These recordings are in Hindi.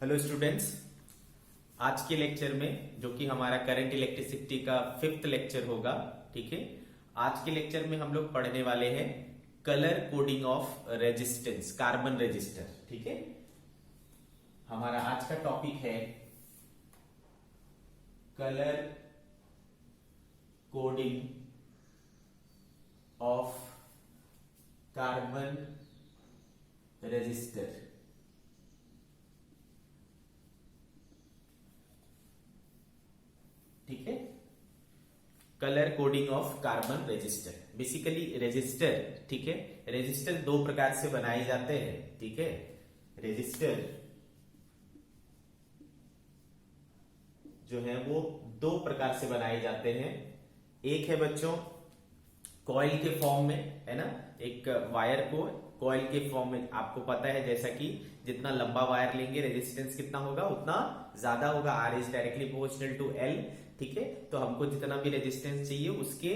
Hello students. आज के लेक्चर में जो कि हमारा करंट इलेक्ट्रिसिटी का 5th लेक्चर होगा, ठीक है। आज के लेक्चर में हम लोग पढ़ने वाले हैं colour coding of resistance, carbon resistor, ठीक है। हमारा आज का टॉपिक है colour coding of carbon resistor. ठीक है, colour coding of carbon resistor. Basically resistor, ठीक है, रेजिस्टर दो प्रकार से बनाए जाते हैं, ठीक है। रेजिस्टर जो है वो दो प्रकार से बनाए जाते हैं। एक है बच्चों कॉइल के फॉर्म में, है ना। एक वायर को कॉइल के फॉर्म में, आपको पता है जैसा कि जितना लंबा वायर लेंगे रेजिस्टेंस कितना होगा, उतना ज्यादा होगा। R is directly proportional to L, ठीक है। तो हमको जितना भी रेजिस्टेंस चाहिए उसके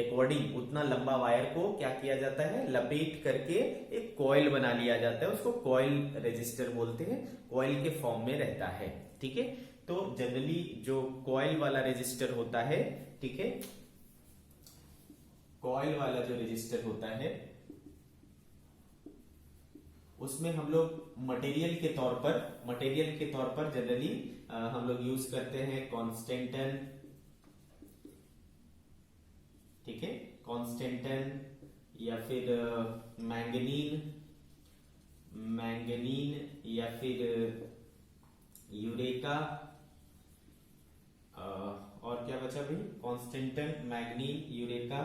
अकॉर्डिंग उतना लंबा वायर को क्या किया जाता है, लपेट करके एक कॉइल बना लिया जाता है। उसको कॉइल रेजिस्टर बोलते हैं, कॉइल के फॉर्म में रहता है, ठीक है। तो जनरली जो कॉइल वाला रेजिस्टर होता है, ठीक है, कॉइल वाला जो रेजिस्टर होता है उसमें हम लोग मटेरियल के तौर पर जनरली हम लोग यूज करते हैं कॉन्स्टेंटन, ठीक है, कॉन्स्टेंटन या फिर मैंगनीन या फिर यूरेका, और क्या बचा भाई, कॉन्स्टेंटन, मैंगनीन, यूरेका,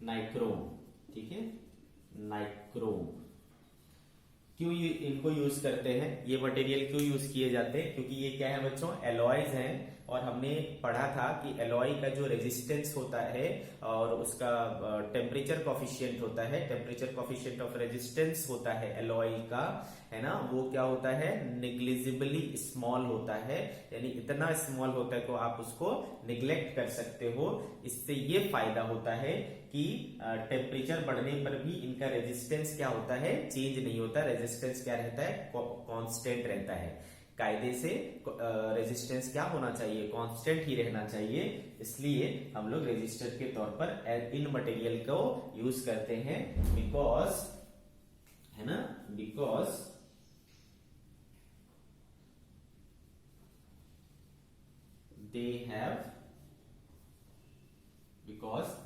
नाइक्रोम, ठीक है, नाइक्रोम। क्यों इनको यूज करते हैं, ये मटेरियल क्यों यूज किए जाते हैं? क्योंकि ये क्या है बच्चों, एलॉयज हैं। और हमने पढ़ा था कि एलॉय का जो रेजिस्टेंस होता है और उसका टेम्परेचर कॉफिशिएंट होता है, टेम्परेचर कॉफिशिएंट ऑफ रेजिस्टेंस होता है एलॉय का, है ना, वो क्या होता है, निग्लिजिबली स्मॉल होता है। यानी इतना स्मॉल होता है कि आप उसको निग्लेक्ट कर सकते हो। इससे ये फायदा होता है कि टेम्परेचर बढ़ने पर भी इनका रेजिस्टेंस क्या होता है, चेंज नहीं होता। रेजिस्टेंस क्या रहता है, कांस्टेंट रहता है। कायदे से रेजिस्टेंस क्या होना चाहिए, कांस्टेंट ही रहना चाहिए। इसलिए हम लोग रेजिस्टर के तौर पर इन मटेरियल को यूज करते हैं, बिकॉज, है ना, because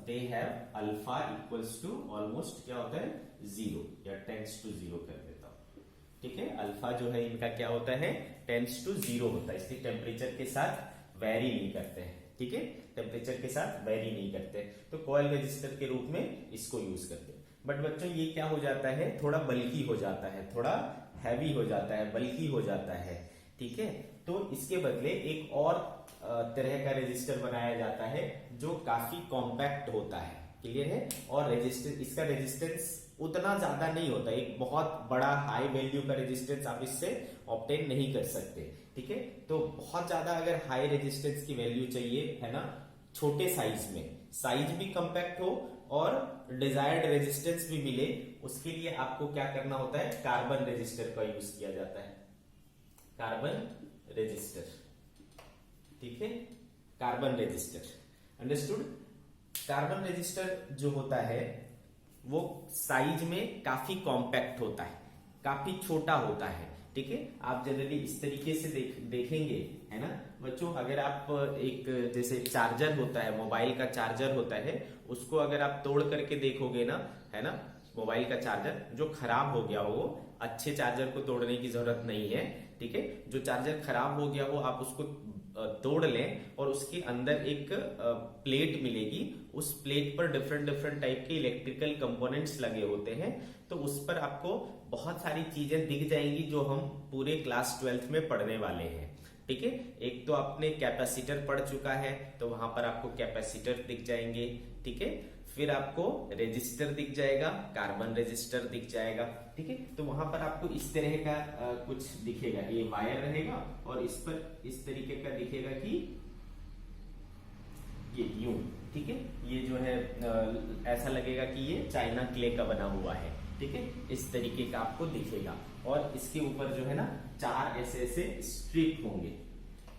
they have alpha equals to almost क्या होता है, 0 या टेंस टू 0 कर देता हूं, ठीक है। अल्फा जो है इनका क्या होता है, टेंस टू 0 होता है। इसलिए टेम्परेचर के साथ वेरी नहीं करते हैं, ठीक है, टेम्परेचर के साथ वेरी नहीं करते। तो कॉइल रजिस्टर के रूप में इसको यूज करते हैं। बट बच्चों ये क्या हो जाता है, थोड़ा बल्की हो जाता है, थोड़ा हैवी हो जाता है, बल्की हो जाता है, ठीक है। तो इसके बदले एक और तरह का रेजिस्टर बनाया जाता है जो काफी कॉम्पैक्ट होता है, क्लियर है। और रेजिस्टेंस, इसका रेजिस्टेंस उतना ज्यादा नहीं होता। एक बहुत बड़ा हाई वैल्यू का रेजिस्टेंस आप इससे ऑब्टेन नहीं कर सकते, ठीक है। तो बहुत ज्यादा अगर हाई रेजिस्टेंस की वैल्यू चाहिए, है ना, छोटे साइज में, साइज भी कॉम्पैक्ट हो और डिजायर्ड रेजिस्टेंस भी मिले, उसके लिए आपको क्या करना होता है, कार्बन रेजिस्टर का यूज किया जाता है, कार्बन रेजिस्टर, ठीक है, carbon resistor, understood. Carbon resistor जो होता है वो साइज में काफी कॉम्पैक्ट होता है, काफी छोटा होता है, ठीक है। आप जनरली इस तरीके से देखेंगे, है ना बच्चों। अगर आप एक जैसे चार्जर होता है, मोबाइल का चार्जर होता है, उसको अगर आप तोड़ करके देखोगे ना, है ना, मोबाइल का चार्जर जो खराब हो गया हो, अच्छे चार्जर को तोड़ने की जरूरत नहीं है, ठीक है। जो चार्जर खराब हो गया हो आप उसको तोड़ लें और उसके अंदर एक प्लेट मिलेगी। उस प्लेट पर डिफरेंट डिफरेंट टाइप के इलेक्ट्रिकल कंपोनेंट्स लगे होते हैं। तो उस पर आपको बहुत सारी चीजें दिख जाएंगी जो हम पूरे क्लास 12th में पढ़ने वाले हैं, ठीक है। एक तो आपने कैपेसिटर पढ़ चुका है, तो वहां पर आपको कैपेसिटर दिख जाएंगे, ठीक है। फिर आपको रेजिस्टर दिख जाएगा, कार्बन रेजिस्टर दिख जाएगा, ठीक है। तो वहां पर आपको इस तरह का कुछ दिखेगा, ये वायर रहेगा और इस पर इस तरीके का दिखेगा कि ये यूं, ठीक है। ये जो है ऐसा लगेगा कि ये चाइना क्ले का बना हुआ है, ठीक है, इस तरीके का आपको दिखेगा और इसके ऊपर जो है ना 4 ऐसे ऐसे स्ट्रिप होंगे,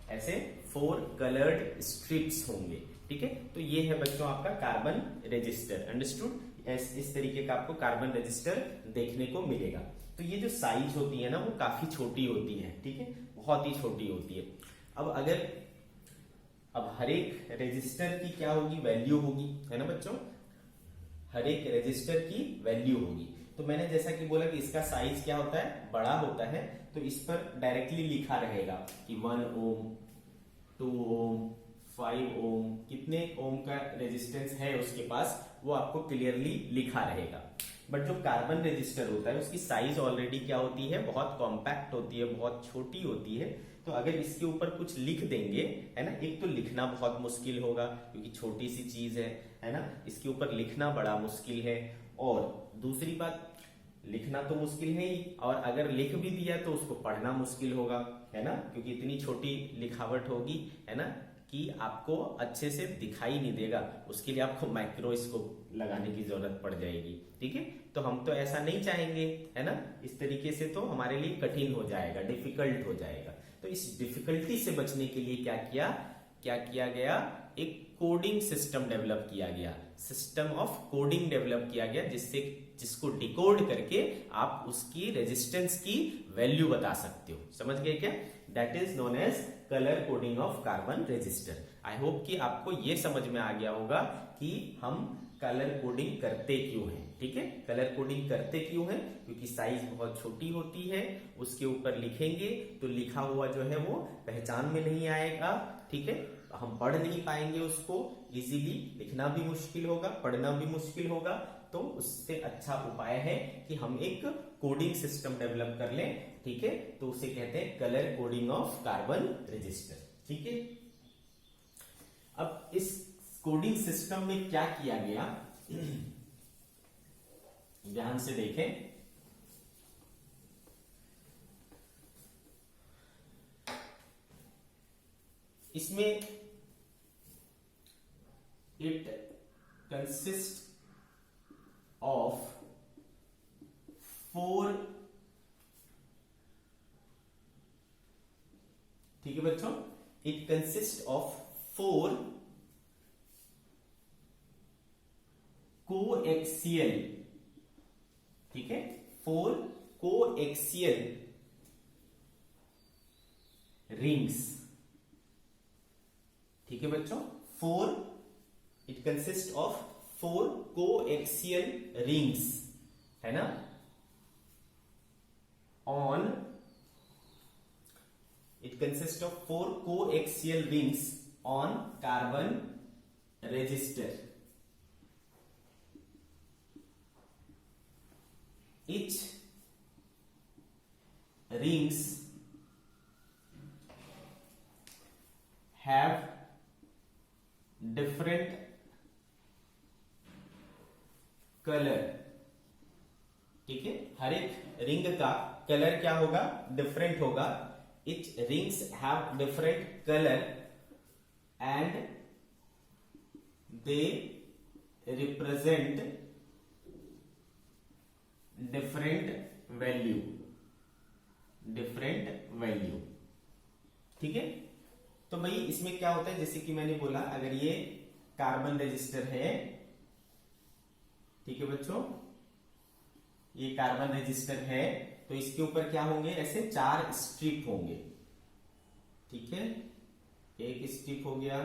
ऐसे 4 कलर्ड स्ट्रिप्स होंगे। ठीक है, तो ये है बच्चों आपका कार्बन रजिस्टर। अंडरस्टूड? इस तरीके का आपको कार्बन रजिस्टर देखने को मिलेगा। तो ये जो साइज होती है ना वो काफी छोटी होती है। ठीक है, बहुत ही छोटी होती है। अब हर एक रजिस्टर की क्या होगी, वैल्यू होगी, है ना बच्चों, हर एक रजिस्टर की वैल्यू होगी। तो मैंने जैसा कि बोला कि इसका साइज क्या होता है, बड़ा होता है, तो इस पर डायरेक्टली लिखा रहेगा कि 1 ओम, 2 ओम, 5 ओम, कितने ओम का रेजिस्टेंस है उसके पास वो आपको क्लियरली लिखा रहेगा। बट जो कार्बन रजिस्टर होता है उसकी साइज ऑलरेडी क्या होती है, बहुत कॉम्पैक्ट होती है, बहुत छोटी होती है। तो अगर इसके ऊपर कुछ लिख देंगे, है ना, एक तो लिखना बहुत मुश्किल होगा क्योंकि छोटी सी चीज है ना, इसके ऊपर लिखना बड़ा मुश्किल है। और दूसरी बात, लिखना तो मुश्किल है ही, और अगर लिख भी दिया तो उसको पढ़ना मुश्किल होगा, है ना, क्योंकि इतनी छोटी लिखावट होगी, है ना, कि आपको अच्छे से दिखाई नहीं देगा। उसके लिए आपको माइक्रोस्कोप लगाने की जरूरत पड़ जाएगी। ठीक है, तो हम तो ऐसा नहीं चाहेंगे, है ना, इस तरीके से तो हमारे लिए कठिन हो जाएगा, डिफिकल्ट हो जाएगा। तो इस डिफिकल्टी से बचने के लिए क्या किया गया, एक कोडिंग सिस्टम डेवलप किया गया, सिस्टम ऑफ कोडिंग डेवलप किया गया, जिसको डिकोड करके आप उसकी रेजिस्टेंस की वैल्यू बता सकते हो। समझ गए क्या? That is known as colour coding of carbon resistor. I hope कि आपको ये समझ में आ गया होगा कि हम कलर कोडिंग करते क्यों हैं। ठीक है, कलर कोडिंग करते क्यों हैं, क्योंकि साइज बहुत छोटी होती है, उसके ऊपर लिखेंगे तो लिखा हुआ जो है वो पहचान में नहीं आएगा। ठीक है, हम पढ़ नहीं पाएंगे उसको इजीली, लिखना भी मुश्किल होगा, पढ़ना भी मुश्किल होगा। तो उससे अच्छा उपाय है कि हम एक कोडिंग सिस्टम डेवलप कर लें। ठीक है, तो उसे कहते हैं colour coding of carbon register. ठीक है, अब इस कोडिंग सिस्टम में क्या किया गया, ध्यान से देखें। इसमें इट कंसिस्ट ऑफ 4, ठीक है बच्चों, इट कंसिस्ट ऑफ 4 कोएक्सियल, ठीक है, 4 कोएक्सियल रिंग्स। ठीक है बच्चों, it consist of 4 coaxial rings, है ना, it consists of 4 coaxial rings on carbon register. Each rings have different color. ठीक है, हर एक रिंग का कलर क्या होगा, डिफरेंट होगा। Each rings have different color and they represent different value, ठीक है। तो भाई इसमें क्या होता है, जैसे कि मैंने बोला, अगर ये कार्बन रजिस्टर है, ठीक है बच्चों, ये कार्बन रजिस्टर है, तो इसके ऊपर क्या होंगे, ऐसे 4 स्ट्रिप होंगे। ठीक है, एक स्ट्रिप हो गया,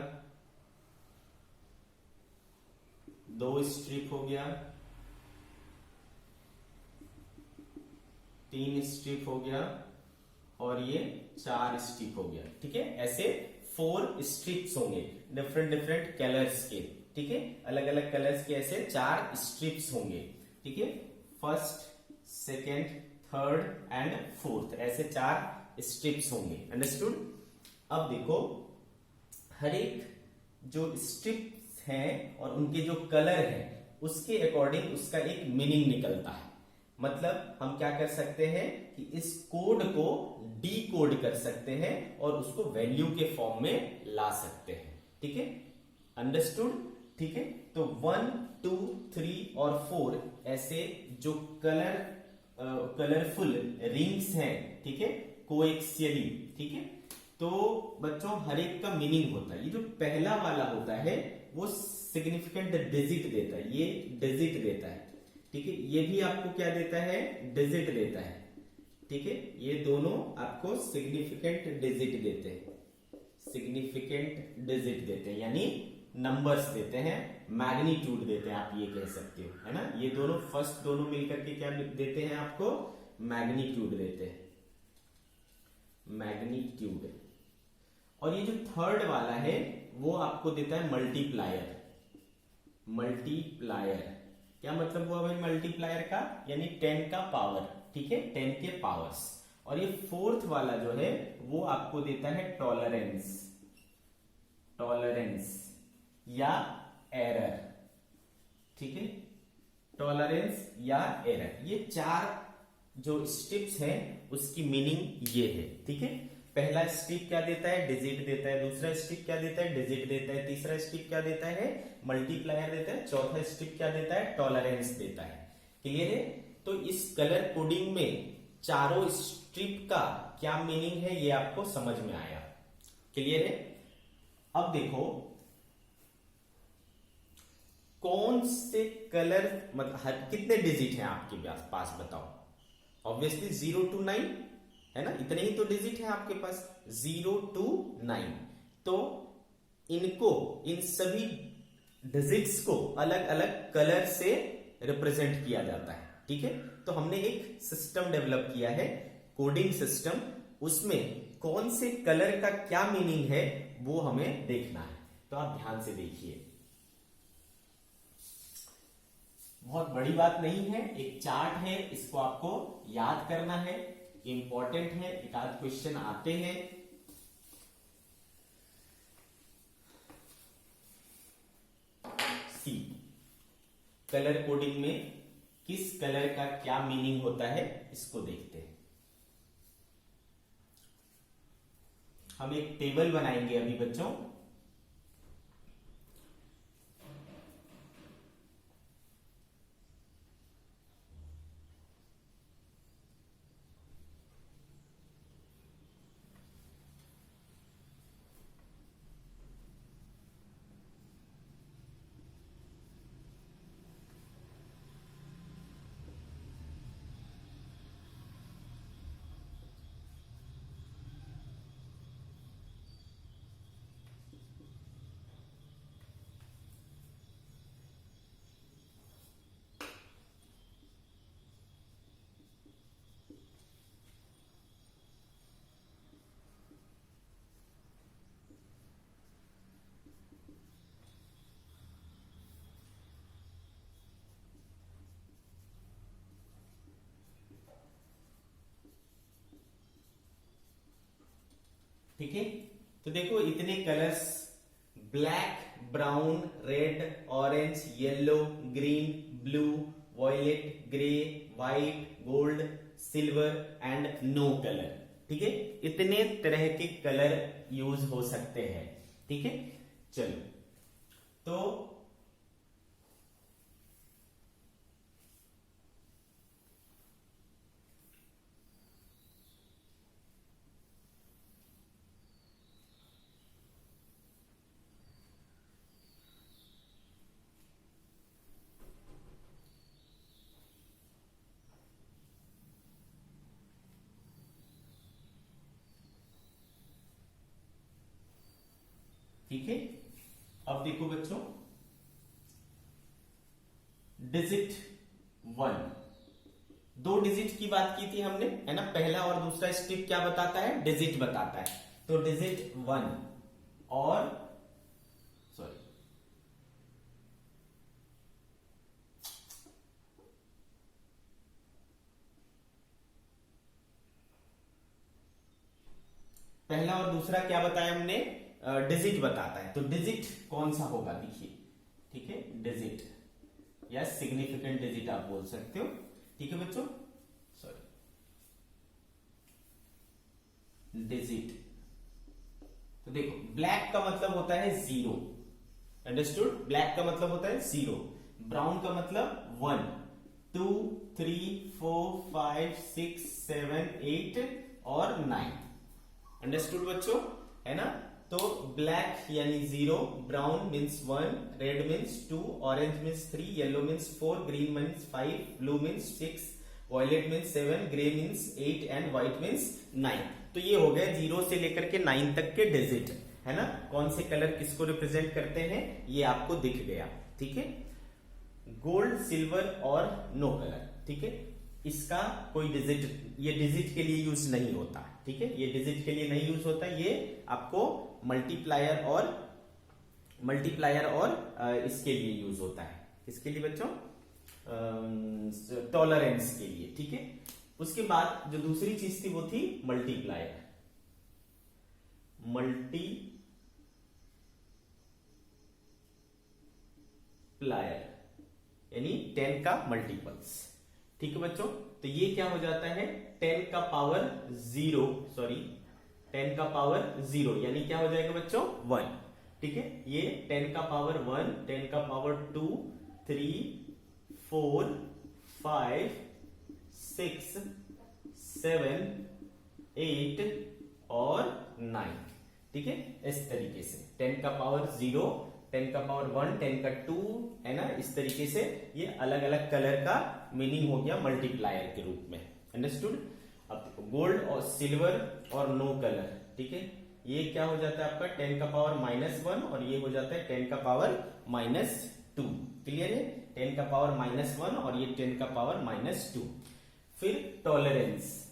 2 स्ट्रिप हो गया, 3 स्ट्रिप हो गया, और ये 4 स्ट्रिप हो गया। ठीक है, ऐसे 4 स्ट्रिप्स होंगे डिफरेंट कलर्स के। ठीक है, अलग अलग कलर्स के ऐसे 4 स्ट्रिप्स होंगे। ठीक है, first, second, third and fourth, ऐसे 4 स्ट्रिप्स होंगे। अंडरस्टूड? अब देखो, हर एक जो स्ट्रिप्स हैं और उनके जो कलर हैं उसके अकॉर्डिंग उसका एक मीनिंग निकलता है। मतलब हम क्या कर सकते हैं कि इस कोड को डी कोड कर सकते हैं और उसको वैल्यू के फॉर्म में ला सकते हैं। ठीक है, अंडरस्टूड? ठीक है। तो 1, 2, 3 और 4 ऐसे जो कलरफुल रिंग्स हैं, ठीक है, कोएक्सियली, ठीक है। तो बच्चों हर एक का मीनिंग होता है। ये जो पहला वाला होता है वो सिग्निफिकेंट डिजिट देता है, ये डिजिट देता है, ठीक है। ये भी आपको क्या देता है, डिजिट देता है, ठीक है। ये दोनों आपको सिग्निफिकेंट डिजिट देते हैं, सिग्निफिकेंट डिजिट देते हैं, यानी नंबर्स देते हैं, मैग्नीट्यूड देते हैं, आप ये कह सकते हो, है ना। ये दोनों फर्स्ट दोनों मिलकर के क्या देते हैं आपको, मैग्नीट्यूड देते हैं, मैग्नीट्यूड। और ये जो थर्ड वाला है वो आपको देता है मल्टीप्लायर, मल्टीप्लायर। क्या मतलब हुआ भाई मल्टीप्लायर का, यानी 10 का पावर, ठीक है, 10 के पावर्स। और ये फोर्थ वाला जो है वो आपको देता है टॉलरेंस, टॉलरेंस या एरर, ठीक है, टॉलरेंस या एरर। ये चार जो स्टेप्स हैं उसकी मीनिंग ये है, ठीक है। पहला स्टेप क्या देता है, डिजिट देता है। दूसरा स्टेप क्या देता है, डिजिट देता है। तीसरा स्टेप क्या देता है, मल्टीप्लायर देता है। चौथा स्टेप क्या देता है, टॉलरेंस देता है। क्लियर है। तो इस कलर कोडिंग में चारों स्ट्रिप का क्या मीनिंग है ये आपको समझ में आया। क्लियर है। अब देखो कौन से कलर मतलब कितने डिजिट हैं आपके पास बताओ। ऑब्वियसली 0 to 9 है ना, इतने ही तो डिजिट है आपके पास, 0 to 9। तो इनको, इन सभी डिजिट्स को अलग अलग कलर से रिप्रेजेंट किया जाता है, ठीक है। तो हमने एक सिस्टम डेवलप किया है, कोडिंग सिस्टम। उसमें कौन से कलर का क्या मीनिंग है वो हमें देखना है। तो आप ध्यान से देखिए, बहुत बड़ी बात नहीं है, एक चार्ट है, इसको आपको याद करना है, इंपॉर्टेंट है, एक आध क्वेश्चन आते हैं। सी, कलर कोडिंग में किस कलर का क्या मीनिंग होता है इसको देखते हैं। हम एक टेबल बनाएंगे अभी बच्चों। ठीक है। तो देखो इतने colours, black, brown, red, orange, yellow, green, blue, violet, grey, white, gold, silver and no colour, ठीक है। इतने तरह के कलर यूज हो सकते हैं, ठीक है। चलो तो ठीक है। अब देखो बच्चों, डिजिट 1, 2 डिजिट की बात की थी हमने, है ना। पहला और दूसरा स्टेप क्या बताता है, डिजिट बताता है। तो डिजिट 1 और सॉरी पहला और दूसरा क्या बताया हमने, डिजिट बताता है। तो डिजिट कौन सा होगा देखिए, ठीक है, डिजिट या सिग्निफिकेंट डिजिट आप बोल सकते हो, ठीक है बच्चों। Sorry, digit. तो देखो ब्लैक का मतलब होता है 0, अंडरस्टूड। ब्लैक का मतलब होता है 0, ब्राउन का मतलब 1, 2, 3, 4, 5, 6, 7, 8 और 9। अंडरस्टूड बच्चों, है ना। तो ब्लैक यानी 0, brown means 1, red means 2, orange means 3, yellow means 4, green means 5, blue means 6, violet means 7, grey means 8 and white means 9। तो ये हो गया 0 से लेकर के 9 तक के डिजिट, है ना। कौन से कलर किसको रिप्रेजेंट करते हैं ये आपको दिख गया, ठीक है। गोल्ड, सिल्वर और नो कलर, ठीक है। इसका कोई डिजिट, ये डिजिट के लिए यूज नहीं होता, ठीक है। ये डिजिट के लिए नहीं यूज होता, ये आपको मल्टीप्लायर और इसके लिए यूज होता है। किसके लिए बच्चों? टॉलरेंस के लिए, ठीक है। उसके बाद जो दूसरी चीज थी वो थी मल्टीप्लायर। यानी 10 का मल्टीपल्स, ठीक है बच्चों। तो ये क्या हो जाता है 10 का पावर 0, सॉरी 10 का पावर 0 यानी क्या हो जाएगा बच्चों 1, ठीक है। ये 10 का पावर 1, 10 का पावर 2, 3, 4, 5, 6, 7, 8 और 9, ठीक है। इस तरीके से 10 का पावर 0, 10 का पावर 1, 10 का 2, है ना। इस तरीके से ये अलग अलग कलर का मीनिंग हो गया मल्टीप्लायर के रूप में, अंडरस्टूड। अब देखो गोल्ड और सिल्वर और नो कलर, ठीक है। ये क्या हो जाता है आपका 10 का पावर -1 और ये हो जाता है 10 का पावर -2, क्लियर है। 10 का पावर -1 और ये 10 का पावर -2। फिर टॉलरेंस,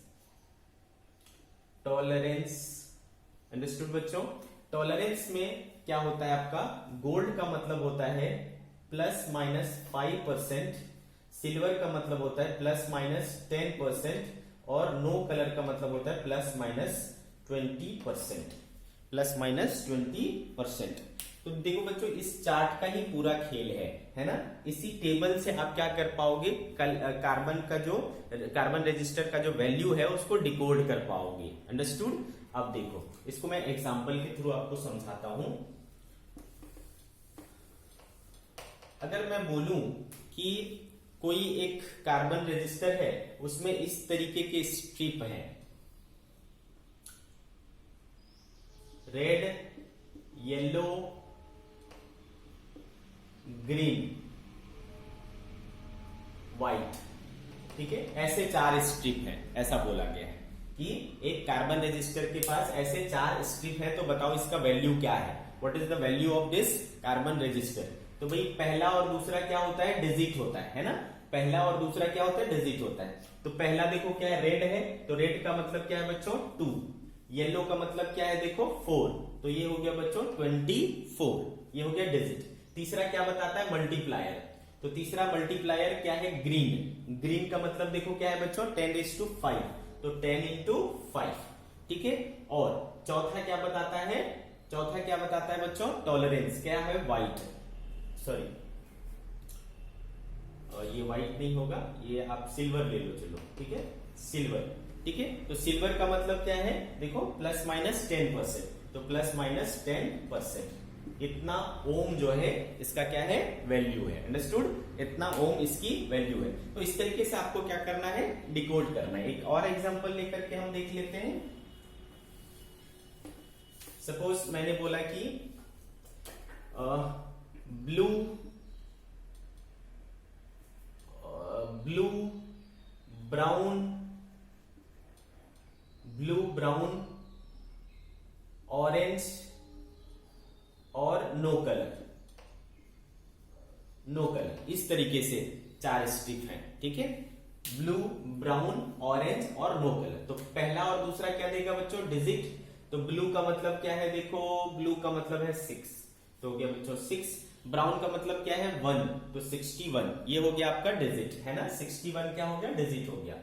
अंडरस्टूड बच्चों। टॉलरेंस में क्या होता है आपका, गोल्ड का मतलब होता है ±5%, सिल्वर का मतलब होता है ±10% और नो कलर का मतलब होता है ±20%। तो देखो बच्चों इस चार्ट का ही पूरा खेल है ना। इसी टेबल से आप क्या कर पाओगे, कार्बन रजिस्टर का जो वैल्यू है उसको डिकोड कर पाओगे, अंडरस्टूड। अब देखो इसको मैं एग्जांपल के थ्रू आपको समझाता हूं। अगर मैं बोलूं कि कोई एक कार्बन रजिस्टर है, उसमें इस तरीके के स्ट्रिप हैं, रेड, येलो, ग्रीन, व्हाइट, ठीक है। ऐसे 4 स्ट्रिप हैं, ऐसा बोला गया है कि एक कार्बन रजिस्टर के पास ऐसे 4 स्ट्रिप है, तो बताओ इसका वैल्यू क्या है, what is the value of this carbon register. तो भाई पहला और दूसरा क्या होता है, डिजिट होता है ना। पहला और दूसरा क्या होता है, डिजिट होता है। तो पहला देखो क्या है, रेड है, तो रेड का मतलब क्या है बच्चों 2, येलो का मतलब क्या है देखो 4, तो ये हो गया बच्चों 24, ये हो गया डिजिट। तीसरा क्या बताता है, मल्टीप्लायर, तो तीसरा मल्टीप्लायर क्या है, ग्रीन का मतलब देखो क्या है बच्चों 10⁵, तो 10×5, ठीक है। और चौथा क्या बताता है बच्चों, टॉलरेंस क्या है, व्हाइट, सॉरी ये व्हाइट नहीं होगा, ये आप सिल्वर ले लो, चलो ठीक है, सिल्वर, ठीक है। तो सिल्वर का मतलब क्या है देखो ±10%, तो ±10%, इतना ओम जो है इसका क्या है, वैल्यू है, अंडरस्टूड। इतना ओम इसकी वैल्यू है। तो इस तरीके से आपको क्या करना है, डिकोड करना है। एक और एग्जांपल लेकर के हम देख लेते हैं। सपोज मैंने बोला कि ब्लू, ब्राउन, ऑरेंज और नो कलर, इस तरीके से 4 स्ट्रिप हैं, ठीक है। ब्लू, ब्राउन, ऑरेंज और नो कलर। तो पहला और दूसरा क्या देगा बच्चों, डिजिट। तो ब्लू का मतलब क्या है देखो, ब्लू का मतलब है 6, तो हो गया बच्चों 6। ब्राउन का मतलब क्या है 1, तो 61, ये हो गया आपका डिजिट, है ना। 61 क्या हो गया, डिजिट हो गया।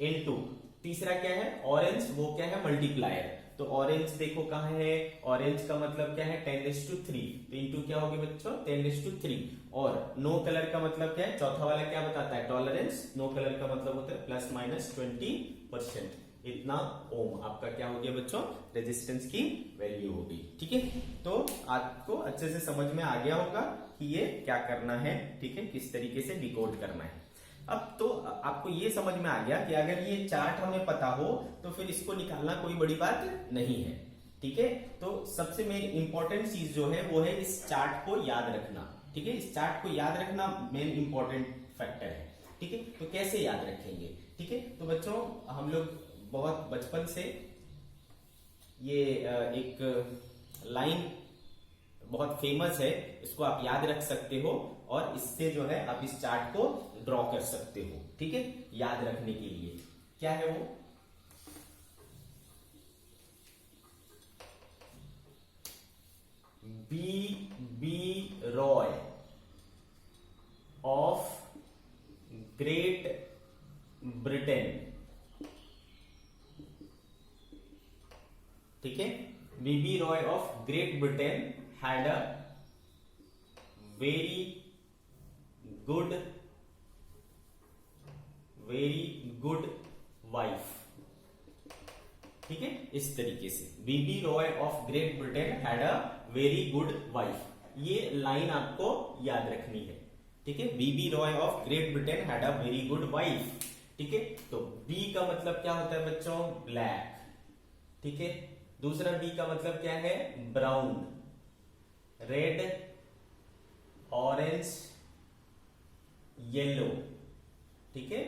इनटू तीसरा क्या है, ऑरेंज, वो क्या है, मल्टीप्लायर। तो ऑरेंज देखो कहां है, ऑरेंज का मतलब क्या है 10⁵, तो इंटू क्या होगी बच्चों 10⁵। और नो कलर का मतलब क्या है, चौथा वाला क्या बताता है, टॉलरेंस। नो कलर का मतलब होता है ±20%, इतना ओम आपका क्या हो गया बच्चों, रेजिस्टेंस की वैल्यू हो गई। ठीक है, तो आपको अच्छे से समझ में आ गया होगा कि ये क्या करना है, ठीक है, किस तरीके से डिकोड करना है। अब तो आपको ये समझ में आ गया कि अगर ये चार्ट हमें पता हो तो फिर इसको निकालना कोई बड़ी बात नहीं है। ठीक है, तो सबसे मेन इंपॉर्टेंट चीज जो है वो है इस चार्ट को याद रखना। ठीक है, इस चार्ट को याद रखना मेन इंपॉर्टेंट फैक्टर है। ठीक है, तो कैसे याद रखेंगे? ठीक है, तो बच्चों हम लोग बहुत बचपन से ये एक लाइन बहुत फेमस है, इसको आप याद रख सकते हो और इससे जो है आप इस चार्ट को ड्रॉ कर सकते हो। ठीक है, याद रखने के लिए क्या है वो, B Roy of Great Britain. ठीक है, BB Roy of Great Britain had a very good wife. ठीक है, इस तरीके से BB Roy of Great Britain had a very good wife, ये लाइन आपको याद रखनी है। ठीक है, BB Roy of Great Britain had a very good wife. ठीक है, तो बी का मतलब क्या होता है बच्चों, ब्लैक। ठीक है, दूसरा बी का मतलब क्या है, ब्राउन, रेड, ऑरेंज, येलो। ठीक है,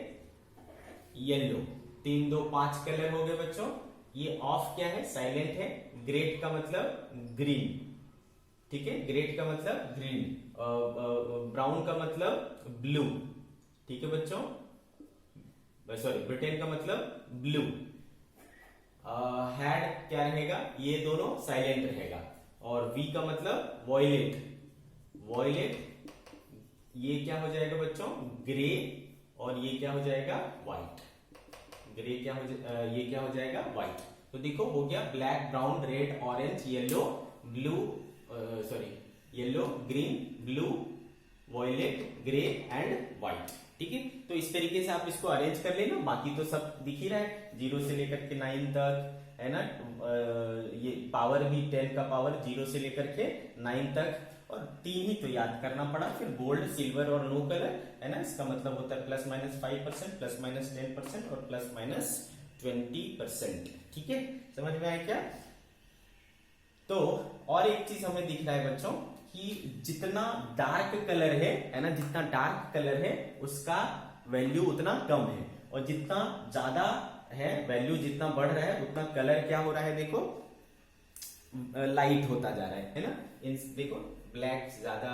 येलो, 3 2 5 कलर हो गए बच्चों। ये ऑफ क्या है, साइलेंट है। ग्रेट का मतलब ग्रीन। ठीक है, ग्रेट का मतलब ग्रीन, ब्राउन का मतलब ब्लू। ठीक है बच्चों, सॉरी, ब्रिटेन का मतलब ब्लू। हैड क्या रहेगा, ये दोनों साइलेंट रहेगा। और वी का मतलब वॉयलेट, ये क्या हो जाएगा बच्चों, ग्रे, और ये क्या हो जाएगा, व्हाइट। ग्रे क्या हो ये क्या हो जाएगा, व्हाइट। तो देखो हो गया black, brown, red, orange, yellow, blue, yellow, green, blue, violet, grey and white. ठीक है, तो इस तरीके से आप इसको अरेंज कर लेना। बाकी तो सब दिख ही रहा है, 0 से लेकर के 9 तक, है ना। ये पावर भी 10 का पावर 0 से लेकर के 9 तक, और 3 ही तो याद करना पड़ा। फिर गोल्ड, सिल्वर और नो कलर, है ना। इसका मतलब होता है +-5%, +-10% और +-20%। ठीक है, समझ में आया क्या? तो और एक चीज हमें दिख रहा है बच्चों कि जितना डार्क कलर है ना, जितना डार्क कलर है उसका वैल्यू उतना कम है, और जितना ज्यादा है वैल्यू, जितना बढ़ रहा है उतना कलर क्या हो रहा है, देखो लाइट होता जा रहा है ना। देखो ब्लैक ज्यादा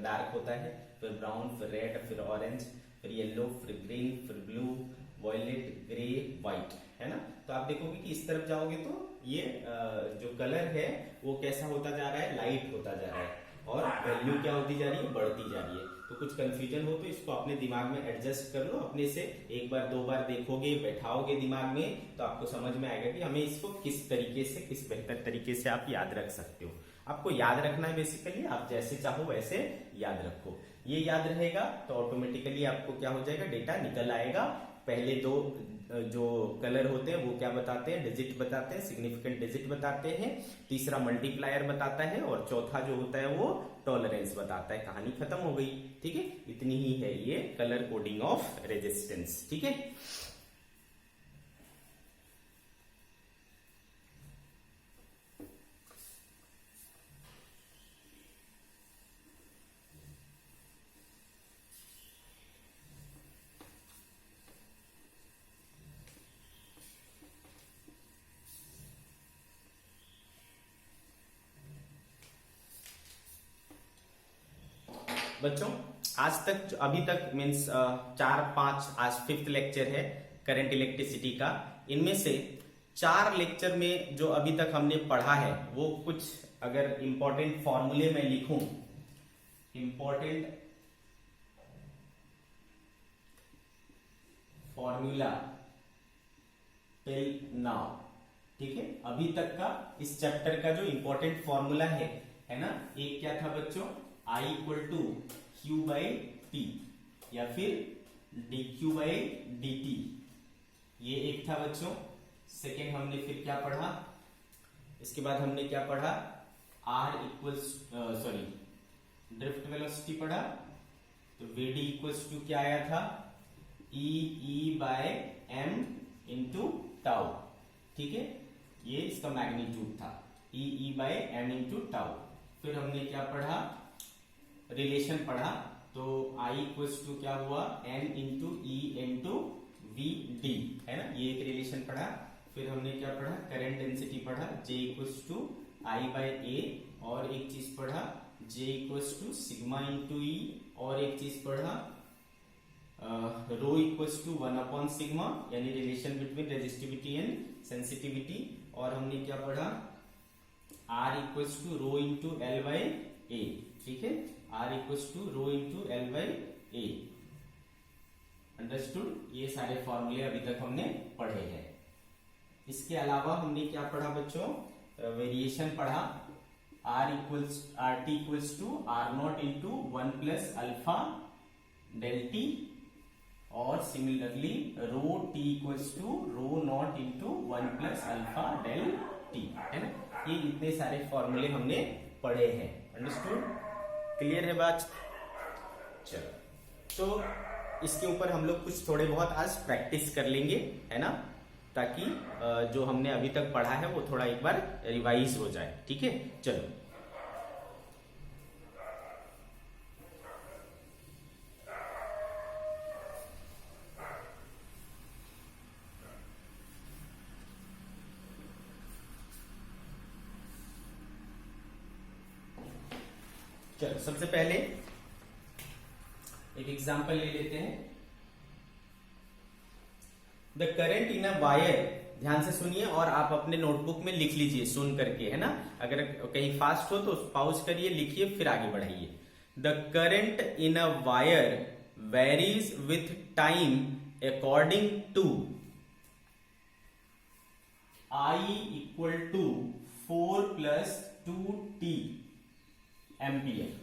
डार्क होता है, फिर ब्राउन, फिर रेड, फिर ऑरेंज, फिर येलो, फिर ग्रीन, फिर ब्लू, वॉयलेट, ग्रे, व्हाइट, है ना। तो आप देखोगे कि इस तरफ जाओगे तो ये जो कलर है वो कैसा होता जा रहा है, लाइट होता जा रहा है, और वैल्यू क्या होती जा रही है, बढ़ती जा रही है। तो कुछ कंफ्यूजन हो तो इसको अपने दिमाग में एडजस्ट कर लो, अपने से एक बार 2 बार देखोगे, बैठाओगे दिमाग में, तो आपको समझ में आएगा कि हमें इसको किस तरीके से, किस बेहतर तरीके से आप याद रख सकते हो। आपको याद रखना है बेसिकली, आप जैसे चाहो वैसे याद रखो। ये याद रहेगा तो ऑटोमेटिकली आपको क्या हो जाएगा, डेटा निकल आएगा। पहले 2 जो कलर होते हैं वो क्या बताते हैं, डिजिट बताते हैं, सिग्निफिकेंट डिजिट बताते हैं। तीसरा मल्टीप्लायर बताता है, और चौथा जो होता है वो टॉलरेंस बताता है। कहानी खत्म हो गई। ठीक है, इतनी ही है ये कलर कोडिंग ऑफ रेजिस्टेंस। ठीक है, बच्चों आज तक, अभी तक मीन्स 4-5, आज 5th लेक्चर है करंट इलेक्ट्रिसिटी का। इनमें से 4 लेक्चर में जो अभी तक हमने पढ़ा है वो कुछ अगर इंपॉर्टेंट फॉर्मूले में लिखूं, इंपॉर्टेंट फॉर्मूला टिल नाउ। ठीक है, अभी तक का इस चैप्टर का जो इंपॉर्टेंट फॉर्मूला है ना, एक क्या था बच्चों, I = Q/T, या फिर dQ/dt, ये एक था बच्चों। सेकेंड हमने फिर क्या पढ़ा, इसके बाद हमने क्या पढ़ा, R equals sorry drift velocity पढ़ा। तो वीडी इक्वल्स टू क्या आया था, E by M into tau, ठीक है, ये इसका मैग्नीट्यूड था, E by M into tau. फिर हमने क्या पढ़ा, रिलेशन पढ़ा। तो I इक्वल्स टू क्या हुआ, N into E into V D, है ना, ये एक रिलेशन पढ़ा। फिर हमने क्या पढ़ा, करंट डेंसिटी पढ़ा, J equals to I by A, और एक चीज पढ़ा J equals to sigma into E, और एक चीज पढ़ा रो इक्वल्स टू 1 सिग्मा, यानी relation between resistivity and sensitivity. और हमने क्या पढ़ा, R equals to rho into L by A, ठीक है, R equals to rho into L by A. Understood, ये सारे फॉर्मूले अभी तक हमने पढ़े हैं। इसके अलावा हमने क्या पढ़ा बच्चों, वेरिएशन पढ़ा, R T equals to R not into 1 plus alpha del T, और similarly rho T equals to rho not into 1 plus alpha del T, है ना। ये इतने सारे फॉर्मूले हमने पढ़े हैं। अंडरस्टूड, क्लियर है बात। चलो, तो इसके ऊपर हम लोग कुछ थोड़े बहुत आज प्रैक्टिस कर लेंगे, है ना, ताकि जो हमने अभी तक पढ़ा है वो थोड़ा एक बार रिवाइज हो जाए, ठीक है। चलो, चलो सबसे पहले एक एग्जांपल ले लेते हैं। The current in a wire, ध्यान से सुनिए और आप अपने नोटबुक में लिख लीजिए सुन करके, है ना। अगर कहीं फास्ट हो तो पॉज करिए, लिखिए, फिर आगे बढ़ाइए। The current in a wire varies with time according to I equal to 4 plus 2t ampere.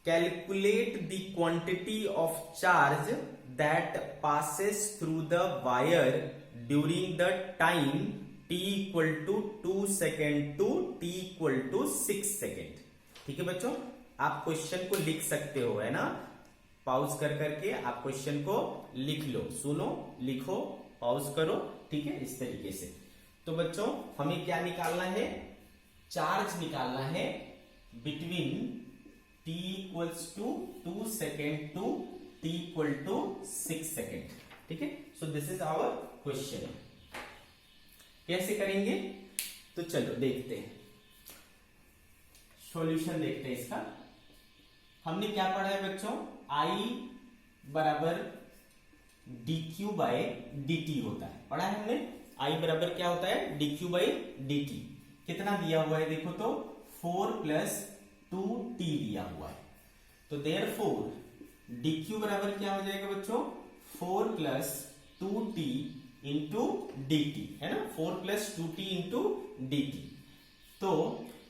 Calculate the quantity of charge that passes through the wire during the time t equal to 2 second to t equal to 6 second। ठीक है बच्चों, आप क्वेश्चन को लिख सकते हो, है ना, पॉज कर करके आप क्वेश्चन को लिख लो, सुनो, लिखो, पॉज करो, ठीक है, इस तरीके से। तो बच्चों हमें क्या निकालना है, चार्ज निकालना है between t equals to 2 second to t equal to 6 second, ठीक है। So this is our question. कैसे करेंगे, तो चलो देखते हैं, सॉल्यूशन देखते हैं इसका। हमने क्या पढ़ा है बच्चों, I बराबर dq बाय dt होता है, पढ़ा है हमने। I बराबर क्या होता है, dq बाय dt। कितना दिया हुआ है देखो तो, 4 प्लस 2t दिया हुआ है। तो देयरफॉर dq बराबर क्या हो जाएगा बच्चों, 4 प्लस 2t इंटू dt, है ना, 4 प्लस 2t इंटू dt। तो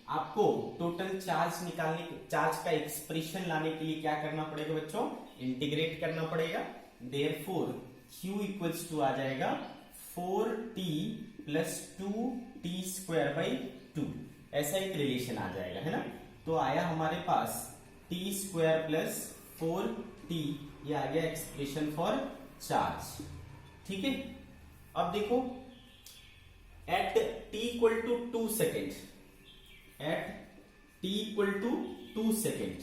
आपको टोटल चार्ज निकालने, चार्ज का एक्सप्रेशन लाने के लिए क्या करना पड़ेगा बच्चों, इंटीग्रेट करना पड़ेगा। देयरफॉर q इक्वल्स टू आ जाएगा 4t plus 2t square by 2, ऐसा एक रिलेशन आ जाएगा, है ना। तो आया हमारे पास t स्क्वायर प्लस 4t, ये आ गया एक्सप्रेशन फॉर चार्ज, ठीक है। अब देखो, at t equal to 2 second, at t equal to 2 second,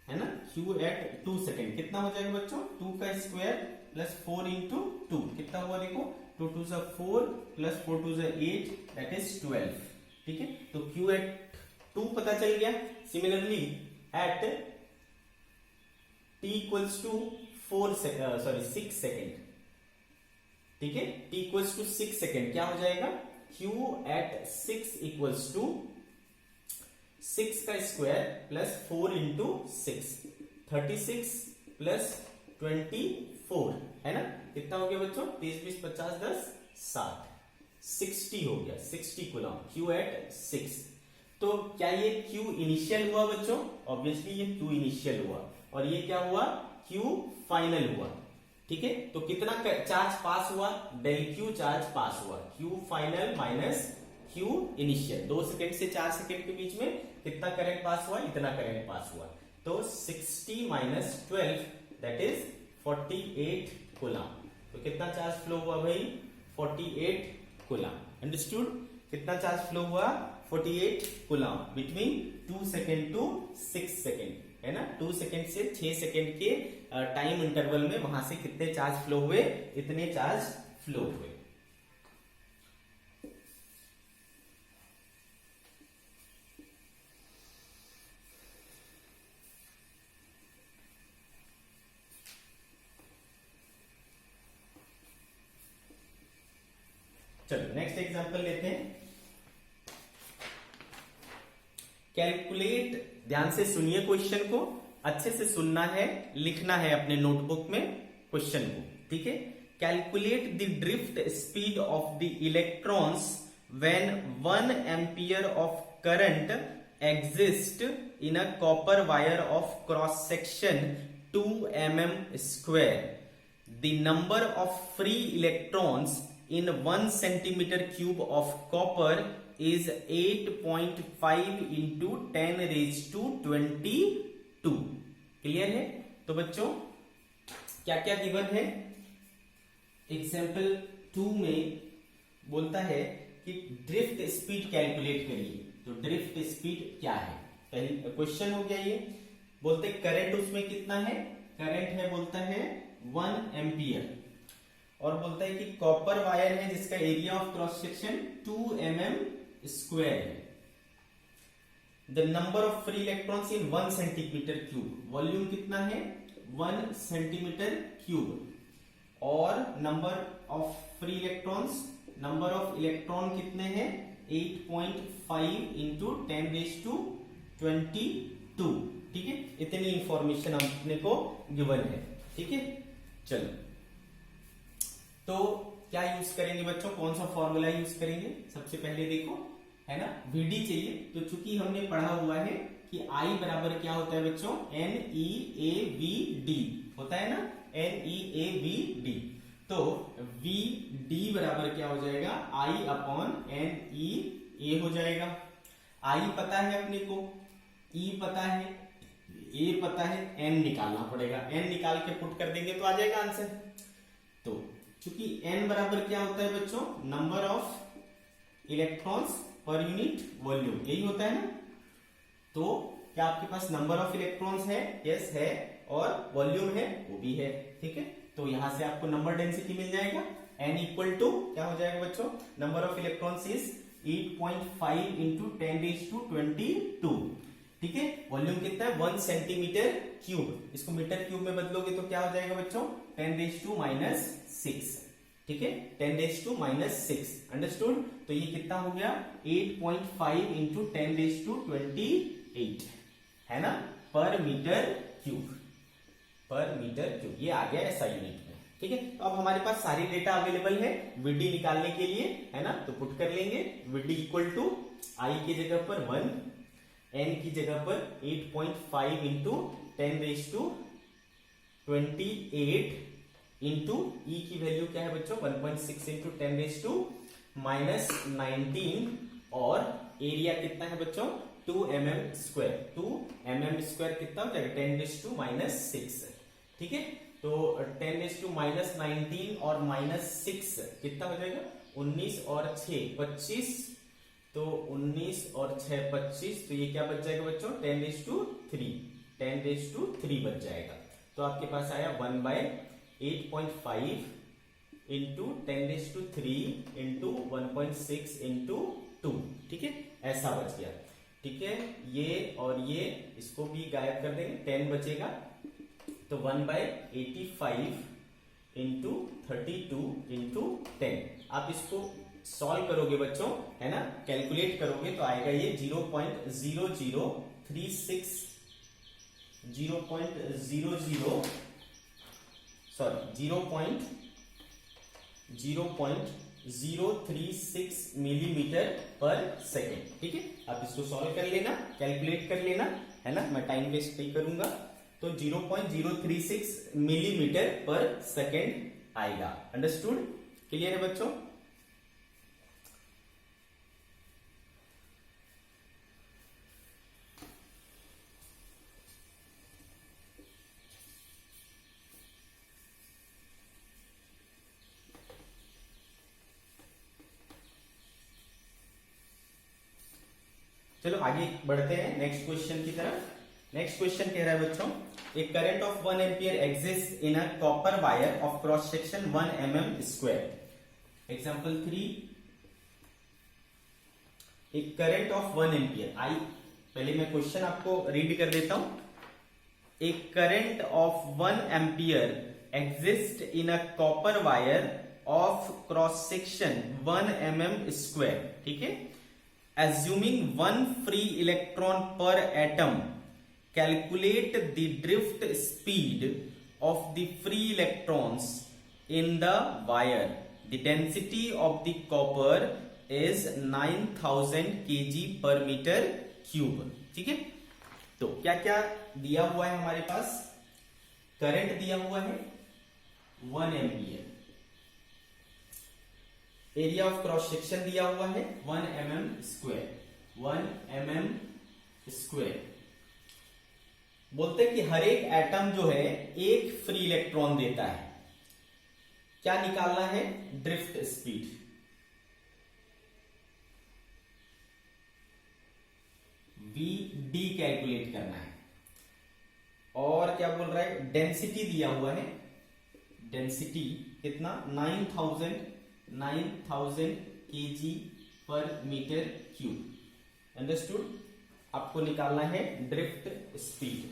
है ना, q एट 2 सेकेंड कितना हो जाएगा बच्चों, 2 का स्क्वायर प्लस 4 इंटू 2, कितना हुआ देखो, 2 2 जा 4 प्लस 4 2 जा 8, दैट इज 12, ठीक है। तो q एट 2 पता चल गया। Similarly at t equals to 6 second, ठीक है, t इक्वल्स टू 6 सेकेंड क्या हो जाएगा, q एट 6 इक्वल्स टू 6 का स्क्वायर प्लस 4 इंटू 6, 36 प्लस 24, है ना, कितना हो गया बच्चों, 30 20 50 10 60, 60 हो गया, 60 कूलम, q एट 6। तो क्या ये q इनिशियल हुआ बच्चों, ऑब्वियसली ये q इनिशियल हुआ, और ये क्या हुआ, q फाइनल हुआ। ठीक है, तो कितना चार्ज पास हुआ, डेल क्यू चार्ज पास हुआ, Q final minus Q initial, 2 second से 4 सेकेंड के बीच में कितना करंट पास हुआ, इतना करंट पास हुआ, तो 60 माइनस 12 दैट इज 48 कूलम। तो कितना चार्ज फ्लो हुआ भाई, 48 कूलम। अंडरस्टूड, कितना चार्ज फ्लो हुआ, 48 coulomb between 2 second to 6 second, है ना, 2 सेकेंड से 6 सेकेंड के टाइम इंटरवल में वहां से कितने चार्ज फ्लो हुए, इतने चार्ज फ्लो हुए। चलो नेक्स्ट एग्जांपल लेते हैं। कैलकुलेट, ध्यान से सुनिए क्वेश्चन को, अच्छे से सुनना है, लिखना है अपने नोटबुक में क्वेश्चन को, ठीक है। Calculate the drift speed of the electrons when 1 ampere of current exist in a copper wire of cross section 2 mm square. The number of free electrons in 1 centimeter cube of copper is 8.5 into 10 raised to 22। Clear है? तो बच्चों क्या क्या गिवन है, एग्जाम्पल 2 में बोलता है कि ड्रिफ्ट स्पीड कैलकुलेट करिए। तो ड्रिफ्ट स्पीड क्या है, पहले क्वेश्चन हो गया ये। बोलते करंट उसमें कितना है, करंट है बोलता है 1 एम्पियर, और बोलता है कि कॉपर वायर है जिसका area of cross section 2 mm square है। The number of free electrons in 1 centimetre cube, volume कितना है 1 सेंटीमीटर क्यूब, और number of free electrons, number of electron कितने हैं 8.5 इंटू 10 रेज़ टू 22। ठीक है, इतनी इंफॉर्मेशन अपने को गिवन है। ठीक है, चलो तो क्या यूज करेंगे बच्चों, कौन सा फॉर्मूला यूज करेंगे, सबसे पहले देखो, है ना, VD चाहिए। तो चूंकि हमने पढ़ा हुआ है कि I बराबर क्या होता है बच्चों, NEAVD होता है ना, NEAVD। तो VD बराबर क्या हो जाएगा, I अपॉन NEA हो जाएगा। I पता है अपने को, E पता है, A पता है, N निकालना पड़ेगा, N निकाल के पुट कर देंगे तो आ जाएगा आंसर। तो चूंकि N बराबर क्या होता है बच्चों, number of electrons per unit volume, यही होता है ना। तो क्या आपके पास नंबर ऑफ इलेक्ट्रॉन्स है, यस है, और वॉल्यूम है, वो भी है। ठीक है, तो यहां से आपको नंबर डेंसिटी मिल जाएगा, N इक्वल टू क्या हो जाएगा बच्चों, number of electrons is 8.5 into 10 raise to 22। ठीक है, वॉल्यूम कितना है 1 सेंटीमीटर क्यूब, इसको मीटर क्यूब में बदलोगे तो क्या हो जाएगा बच्चों 10 रेज़ टू -6। ठीक है, 10 रेज़ टू -6। अंडरस्टूड, तो ये कितना हो गया 8.5 इंटू 10 रेज़ टू 28, है ना, पर मीटर क्यूब, पर मीटर क्यूब, ये आ गया ऐसा यूनिट में। ठीक है, तो अब हमारे पास सारी डेटा अवेलेबल है VD निकालने के लिए, है ना, तो पुट कर लेंगे VD इक्वल टू I की जगह पर 1, N की जगह पर 8.5 into 10 raise to 28 into E की वैल्यू क्या है बच्चों 1.6 इंटू 10 रेज़ टू -19, और एरिया कितना है बच्चों 2 mm स्क्वायर, 2 mm स्क्वायर कितना हो जाएगा 10 रेज़ टू -6। ठीक है, तो 10 रेज़ टू -19 और -6 कितना हो जाएगा 19 और 6 25, तो 19 और 6 25, तो ये क्या बच जाएगा बच्चों 10 रेज़ टू 3, 10 रेज़ टू 3 बच जाएगा। तो आपके पास आया 1/8.5 into 10 raise to 3 into 1.6 into 2। ठीक है, ऐसा बच गया। ठीक है, ये और ये इसको भी गायब कर देंगे, 10 बचेगा, तो 1/85 इंटू 32 इंटू 10। आप इसको सॉल्व करोगे बच्चों, है ना, कैलकुलेट करोगे तो आएगा ये 0.0036 0.036 मिलीमीटर पर सेकेंड। ठीक है, आप इसको सॉल्व कर लेना, कैलकुलेट कर लेना, है ना, मैं टाइम वेस्ट नहीं करूंगा। तो 0.036 मिलीमीटर पर सेकेंड आएगा। अंडरस्टूड? क्लियर है बच्चों? चलो आगे बढ़ते हैं नेक्स्ट क्वेश्चन की तरफ। नेक्स्ट क्वेश्चन कह रहा है बच्चों, a current of 1 ampere exist in a copper wire of cross section 1 mm square. Example 3, a current of 1 ampere. पहले मैं क्वेश्चन आपको रीड कर देता हूं। A current of 1 ampere exist in a copper wire of cross section 1 mm square. ठीक है, assuming 1 free electron per atom, calculate the drift speed of the free electrons in the wire. The density of the copper is 9000 kg per meter cube. ठीक है, तो क्या क्या दिया हुआ है हमारे पास? करंट दिया हुआ है 1 ampere, area of cross section दिया हुआ है 1 mm स्क्वायर, 1 mm स्क्वायर। बोलते हैं कि हर एक एटम जो है एक फ्री इलेक्ट्रॉन देता है। क्या निकालना है? Drift speed. VD कैलकुलेट करना है। और क्या बोल रहा है? डेंसिटी दिया हुआ है। डेंसिटी कितना? 9000 kg पर मीटर क्यूब। अंडरस्टूड? आपको निकालना है drift speed.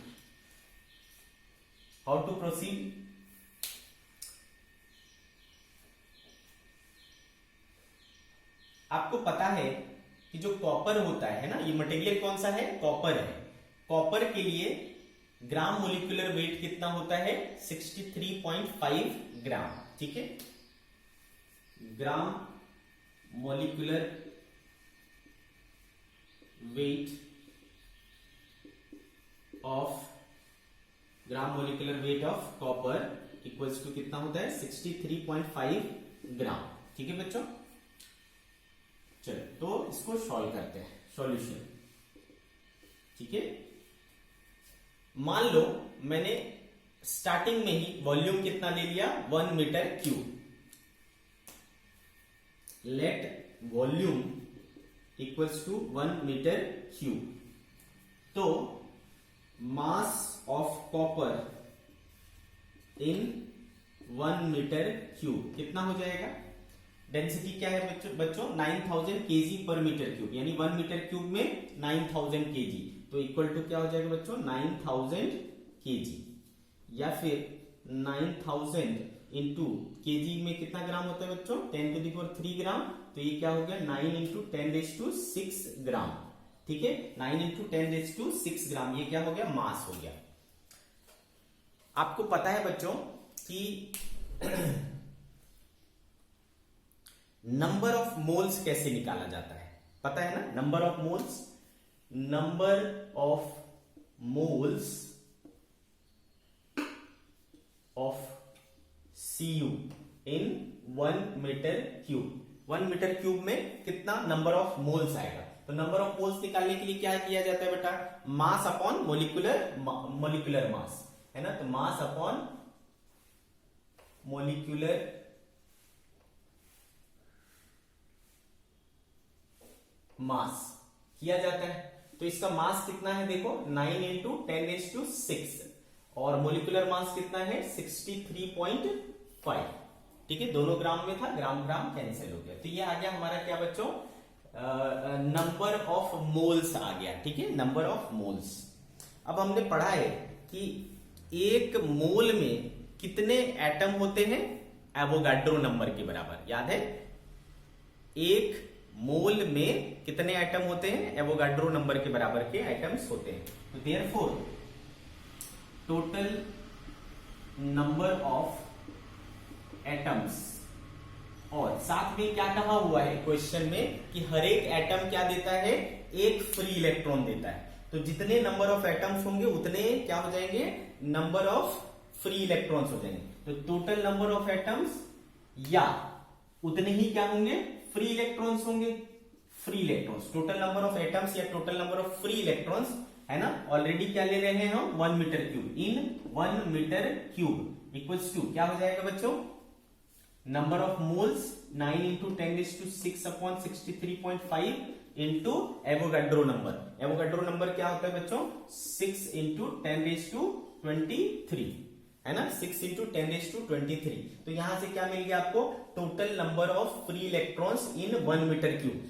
How to proceed? आपको पता है कि जो कॉपर होता है ना, ये मटेरियल कौन सा है? कॉपर है। कॉपर के लिए ग्राम मोलिकुलर वेट कितना होता है? 63.5 ग्राम। ठीक है, gram molecular weight of copper equals to कितना होता है? 63.5 ग्राम। ठीक है बच्चों, चलो तो इसको सॉल्व करते हैं। सॉल्यूशन, ठीक है। मान लो मैंने स्टार्टिंग में ही वॉल्यूम कितना ले लिया? 1 metre cube. Let volume equals to 1 metre cube. तो mass of copper in 1 metre cube कितना हो जाएगा? डेंसिटी क्या है बच्चों? 9000 kg पर मीटर क्यूब, यानी 1 मीटर क्यूब में 9000 kg। तो इक्वल टू क्या हो जाएगा बच्चों? 9000 kg, या फिर 9000 इंटू केजी में कितना ग्राम होता है बच्चों? 10 to the power 3 ग्राम। तो ये क्या हो गया? 9 इंटू 10⁶ ग्राम। ठीक है, 9 इंटू 10⁶ ग्राम। ये क्या हो गया? मास हो गया। आपको पता है बच्चों कि नंबर ऑफ मोल्स कैसे निकाला जाता है? पता है ना? Number of moles, number of moles of Cu in 1 metre cube. 1 metre cube में कितना नंबर ऑफ मोल्स आएगा? तो नंबर ऑफ मोल्स निकालने के लिए क्या किया जाता है बेटा? मास अपॉन मोलिकुलर मास, है ना? तो मास अपॉन मोलिकुलर मास किया जाता है। तो इसका मास कितना है? देखो 9 इंटू 10⁶, और मोलिकुलर मास कितना है? 63.5। ठीक है, दोनों ग्राम में था, ग्राम ग्राम कैंसिल हो गया। तो ये आ गया हमारा क्या बच्चों? नंबर ऑफ मोल्स आ गया। ठीक है, नंबर ऑफ मोल्स। अब हमने पढ़ा है कि एक मोल में कितने एटम होते हैं? एवोगाड्रो नंबर के बराबर। याद है? एक मोल में कितने एटम होते हैं? एवोगाड्रो नंबर के बराबर के एटम्स होते हैं। तो therefore total number of atoms, और साथ में क्या कहा हुआ है क्वेश्चन में कि हर एक एटम क्या देता है? एक फ्री इलेक्ट्रॉन देता है। तो जितने नंबर ऑफ एटम्स होंगे उतने क्या हो जाएंगे, नंबर ऑफ फ्री इलेक्ट्रॉन्स हो जाएंगे। तो टोटल नंबर ऑफ एटम्स या उतने ही क्या होंगे, फ्री इलेक्ट्रॉन्स होंगे। Free electrons, total number of atoms या total number of free electrons, है ना। ऑलरेडी क्या ले रहे हैं हम, 1 metre cube. In 1 metre cube equals to क्या हो जाएगा बच्चों, number of moles 9 into 10⁶ upon 63.5 into Avogadro number. Avogadro number क्या होता है बच्चों, 6 इंटू 10⁻23, है ना, 6 इंटू 10⁻23। तो यहां से क्या मिल गया आपको, total number of free electrons in 1 metre cube.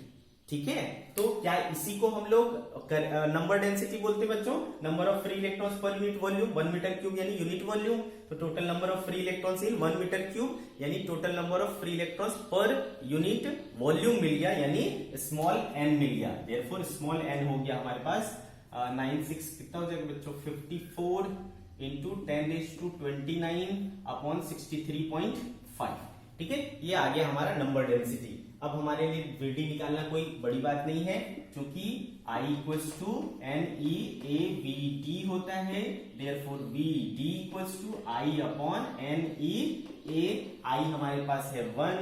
ठीक है, तो क्या इसी को हम लोग नंबर डेंसिटी बोलते हैं बच्चों, number of free electrons per unit volume. 1 metre cube यानी यूनिट वॉल्यूम, तो total number of free electrons in 1 metre cube यानी total number of free electrons per unit volume मिल गया, यानी स्मॉल एन मिल गया। देयरफॉर स्मॉल एन हो गया हमारे पास 96 कितना हो जाएगा बच्चों, 54 इंटू 10⁻29 अपॉन 63.5। ठीक है, ये आ गया हमारा नंबर डेंसिटी। अब हमारे लिए VD निकालना कोई बड़ी बात नहीं है, क्योंकि I इक्वल्स टू NE/AVD होता है। Therefore VD equals to I upon NE/A। I हमारे पास है 1,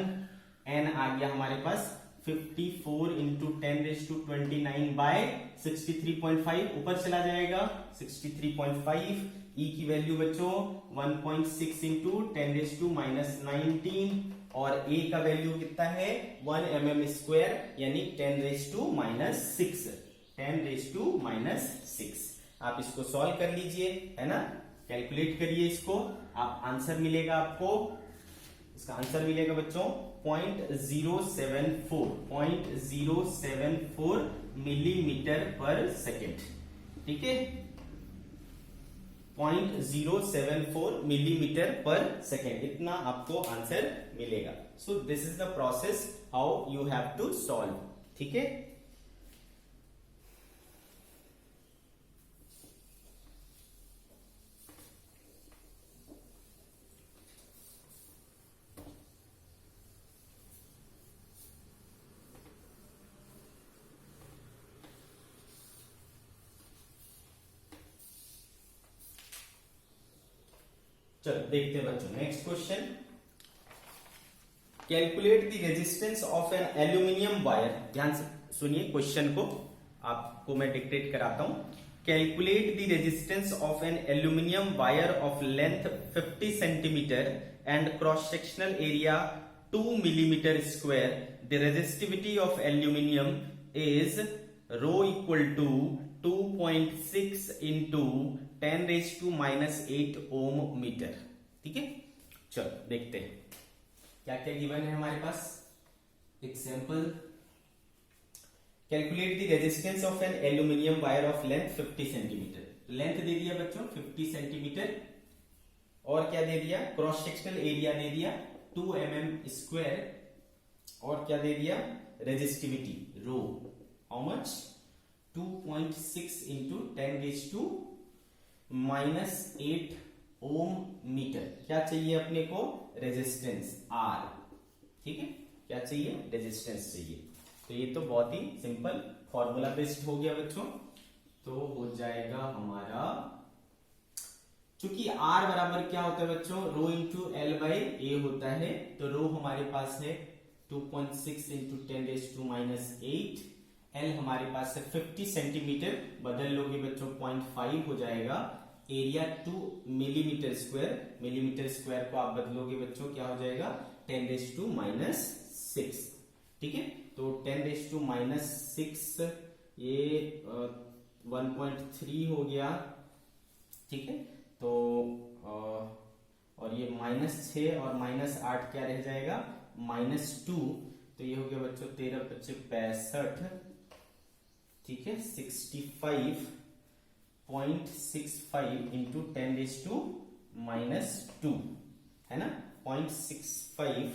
N आ गया हमारे पास 54 इंटू 10⁻29 बाय 63.5, ऊपर चला जाएगा 63.5। E की वैल्यू बच्चों 1.6 इंटू 10⁻⁻19 और A का वैल्यू कितना है 1 mm² यानी 10⁻⁻6, 10⁻⁻6। आप इसको सॉल्व कर लीजिए, है ना, कैलकुलेट करिए इसको, आप आंसर मिलेगा आपको, इसका आंसर मिलेगा बच्चों 0.074 मिलीमीटर पर सेकेंड। ठीक है, 0.074 मिलीमीटर पर सेकेंड, इतना आपको आंसर मिलेगा। So this is the process how you have to solve. ठीक है, चलो देखते हैं बच्चों next question. Calculate the resistance of an aluminium wire. ध्यान से सुनिए क्वेश्चन को, आपको मैं डिक्टेट कराता हूं। Calculate the resistance of an aluminium wire of length 50 centimetre and cross sectional area 2 millimetre square. The resistivity of aluminium is rho equal to 2.6 into 10⁻⁻8 ohm metre. ठीक है, चलो देखते हैं क्या क्या गिवन है हमारे पास। Example, calculate the resistance of an aluminium wire of length 50 centimetre. Length दे दिया बच्चों 50 सेंटीमीटर और क्या दे दिया, क्रॉस सेक्शनल एरिया दे दिया 2 mm², और क्या दे दिया, resistivity rho, how much, 2.6 into 10⁻⁻8 ohm metre. क्या चाहिए अपने को, रेजिस्टेंस R। ठीक है, क्या चाहिए, रेजिस्टेंस चाहिए। तो ये तो बहुत ही सिंपल फॉर्मूला बेस्ड हो गया बच्चों। तो हो जाएगा हमारा, चूंकि R बराबर क्या होता है बच्चों, रो इंटू L/A होता है, तो रो हमारे पास है 2.6 इंटू 10⁻⁻8। L हमारे पास है 50 सेंटीमीटर, बदल लोगे बच्चों 0.5 हो जाएगा। Area 2 millimetre square, millimetre square को आप बदलोगे बच्चों क्या हो जाएगा 10⁻⁻6। ठीक है, तो 10⁻⁻6 ये 1.3 हो गया। ठीक है, तो और ये -6 और -8 क्या रह जाएगा, -2, तो ये हो गया बच्चों 13 25 65। ठीक है, 65.65 इंटू 10⁻⁻2 है ना, 0.65,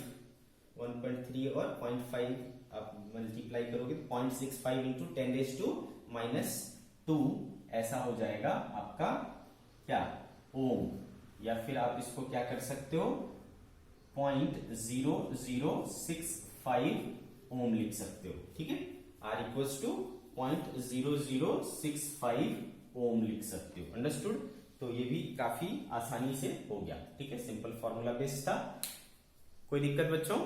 1.3 और 0.5 आप मल्टीप्लाई करोगे तो 0.65 इंटू 10⁻⁻2 ऐसा हो जाएगा आपका क्या, ओम। या फिर आप इसको क्या कर सकते हो, 0.0065 ओम लिख सकते हो। ठीक है, R इक्वल्स टू 0.0065 ओम लिख सकते हो। अंडरस्टूड? तो ये भी काफी आसानी से हो गया। ठीक है, सिंपल फॉर्मूला बेस्ड था। कोई दिक्कत बच्चों?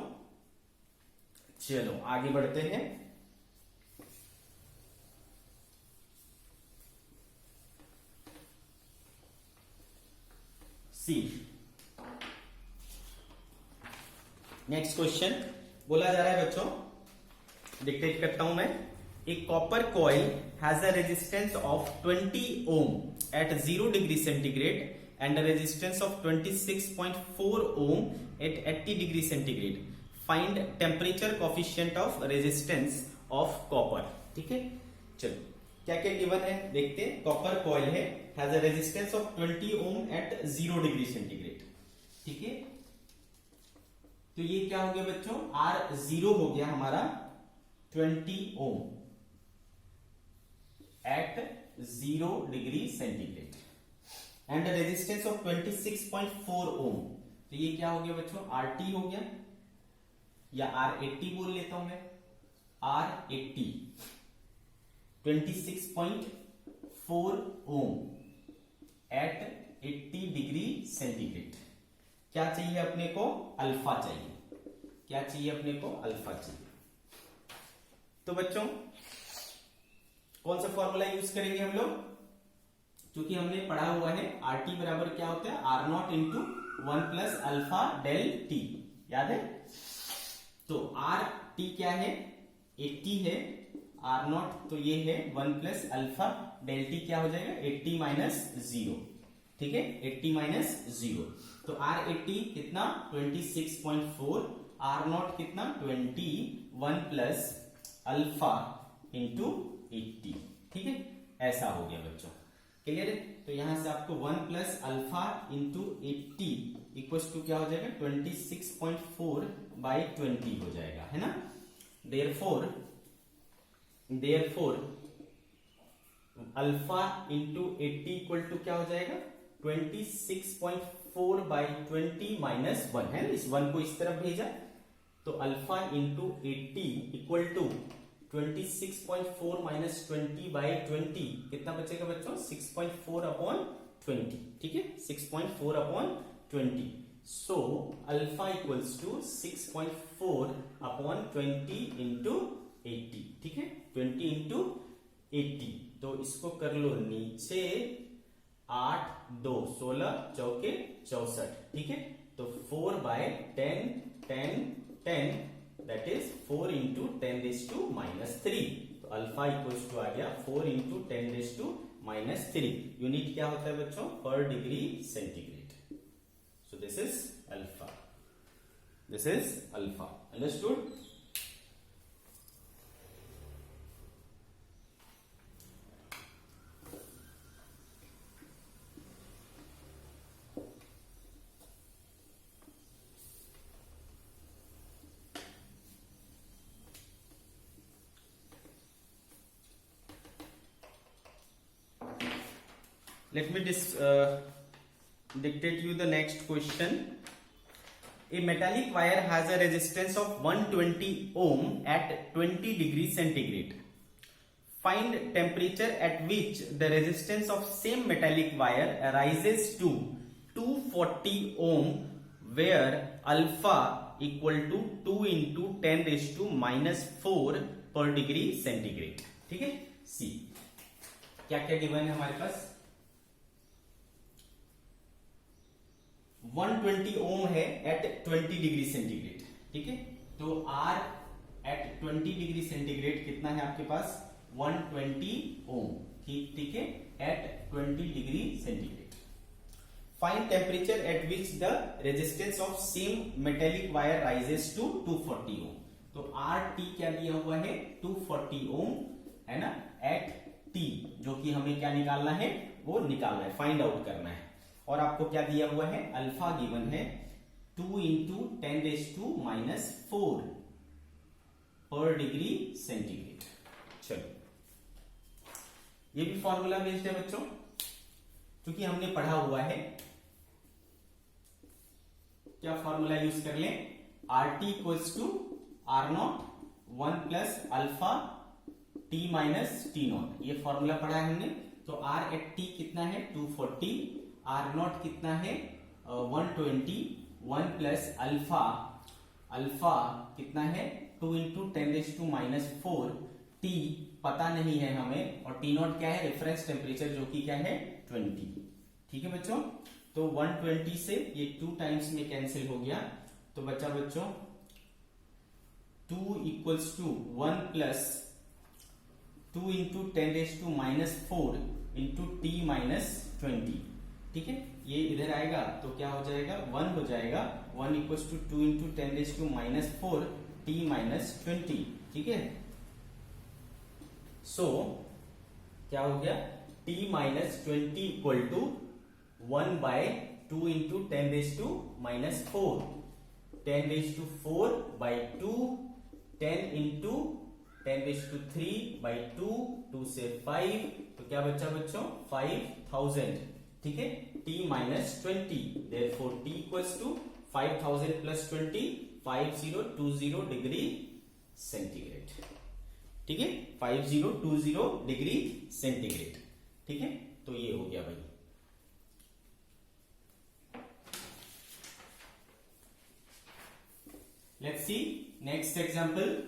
चलो आगे बढ़ते हैं। सी, नेक्स्ट क्वेश्चन बोला जा रहा है बच्चों, डिक्टेट करता हूं मैं। A copper coil has a resistance of 20 ohm at 0 degree centigrade and a resistance of 26.4 ohm at 80 degree centigrade. Find temperature coefficient of resistance of copper. ठीक है, चलो क्या क्या गिवन है देखते हैं। कॉपर कॉइल है, has a resistance of 20 ohm at 0 degree centigrade. ठीक है, तो ये क्या हो गया बच्चों, R0 हो गया हमारा 20 ohm at 0 degree centigrade and resistance of 26.4 ohm. तो ये क्या हो गया बच्चों, RT हो गया, या R80 बोल लेता हूं मैं, R80 26.4 ohm at 80 degree centigrade. क्या चाहिए अपने को, अल्फा चाहिए। क्या चाहिए अपने को, अल्फा चाहिए। तो बच्चों कौन सा फॉर्मूला यूज करेंगे हम लोग, क्योंकि हमने पढ़ा हुआ है RT बराबर क्या होता है, R0 into 1 plus alpha del T, याद है। तो RT क्या है, 80 है, R0 तो ये है 1 प्लस अल्फा डेल टी, क्या हो जाएगा 80 माइनस 0। ठीक है, 80 माइनस 0। तो R80 कितना 26.4, R0 कितना 21 प्लस अल्फा इंटू 80। ठीक है, ऐसा हो गया बच्चों, क्लियर है। तो यहां से आपको 1 plus alpha into 80 equals to क्या हो जाएगा, 26.4 बाई 20 हो जाएगा, है ना। Therefore alpha into 80 equal to क्या हो जाएगा, 26.4 बाई 20 माइनस 1 है, इस 1 को इस तरफ भेजा। तो alpha into 80 equal to 26.4 minus 20 by 20 कितना बचेगा बच्चों, 6.4 अपॉन 20। ठीक है, 6.4 upon 20। So alpha equals to 6.4 upon 20 into 80। ठीक है, 20 इंटू 80। तो इसको कर लो नीचे, 8 2 16 चौके 64। ठीक है, तो 4 by 10 10 10 that is 4 into 10 raise to minus 3। तो अल्फा इक्वल्स टू आ गया 4 into 10 raise to minus 3। Unit क्या होता है बच्चों, per degree centigrade. So this is alpha, this is alpha. Understood? Let me dictate you the next question. A metallic wire has a resistance of 120 ohm at 20 degrees centigrade. Find temperature at which the resistance of same metallic wire rises to 240 ohm, where alpha equal to 2 into 10 raised to minus 4 per degree centigrade. ठीक है, सी क्या क्या गिवन है हमारे पास, 120 ओम है एट 20 डिग्री सेंटीग्रेड। ठीक है, तो R एट 20 डिग्री सेंटीग्रेड कितना है आपके पास, 120 ओम। ठीक है, at 20 degree centigrade. Find temperature at which the resistance of same metallic wire rises to 240 ohm. तो RT क्या दिया हुआ है, 240 ओम, है ना, एट T, जो कि हमें क्या निकालना है, वो निकालना है, फाइंड आउट करना है। और आपको क्या दिया हुआ है, अल्फा गिवन है 2 इंटू 10 रेज टू माइनस 4 पर डिग्री सेंटीग्रेड। चलो ये भी फॉर्मूला बेस्ड है बच्चों, क्योंकि हमने पढ़ा हुआ है। क्या फॉर्मूला यूज कर लें, RT equals to R0 1 plus alpha T minus T nought, ये फॉर्मूला पढ़ा है हमने। तो आर एट टी कितना है 240, आर नॉट कितना है 120, 1 प्लस अल्फा, अल्फा कितना है 2 इंटू 10⁻⁻⁴, टी पता नहीं है हमें, और टी नॉट क्या है रेफरेंस टेम्परेचर जो कि क्या है 20। ठीक है बच्चों, तो 120 से ये 2 टाइम्स में कैंसिल हो गया, तो बचा बच्चों 2 equals to 1 plus 2 into 10⁻⁻⁴ into T minus 20। ठीक है, ये इधर आएगा तो क्या हो जाएगा 1 हो जाएगा, 1 equals to 2 into 10⁻⁴ T minus 20। ठीक है, सो क्या हो गया t minus 20 equal to 1 by 2 into 10⁻⁻⁴, 10⁴ by 2, 10 into 10⁻³ by 2, 2 से 5, तो क्या बचा बच्चों 5000। ठीक है, t minus 20, therefore t equals to 5000 plus 20, 5020 degree centigrade. ठीक है, 5020 डिग्री सेंटीग्रेड। ठीक है, तो ये हो गया भाई। Let's see next example.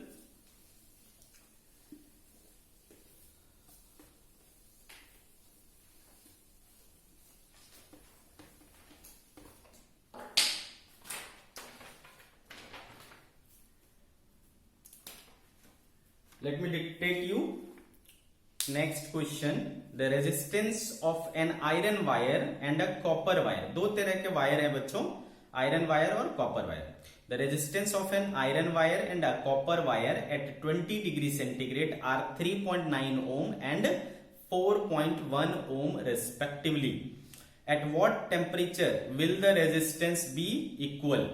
Let me dictate you next question. The resistance of an iron wire and a copper wire, दो तरह के वायर है बच्चों, आयरन वायर और copper wire. The resistance of an iron wire and a copper wire at 20 degree centigrade are 3.9 ohm and 4.1 ohm respectively. At what temperature will the resistance be equal?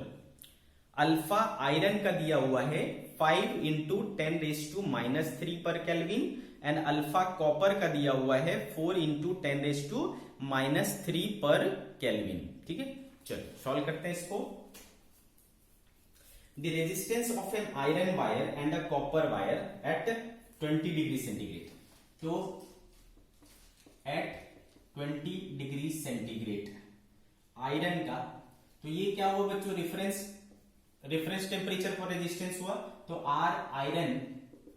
Alpha iron का दिया हुआ है 5 इंटू 10⁻³ पर केल्विन, एंड अल्फा कॉपर का दिया हुआ है 4 इंटू 10⁻³ पर केल्विन। ठीक है, चलो सॉल्व करते हैं इसको। The resistance of an iron wire and a copper wire eight 20 degree centigrade, तो एट 20 डिग्री सेंटीग्रेड आयरन का, तो ये क्या हुआ बच्चों रेफरेंस टेम्परेचर पर रेजिस्टेंस हुआ, तो R iron,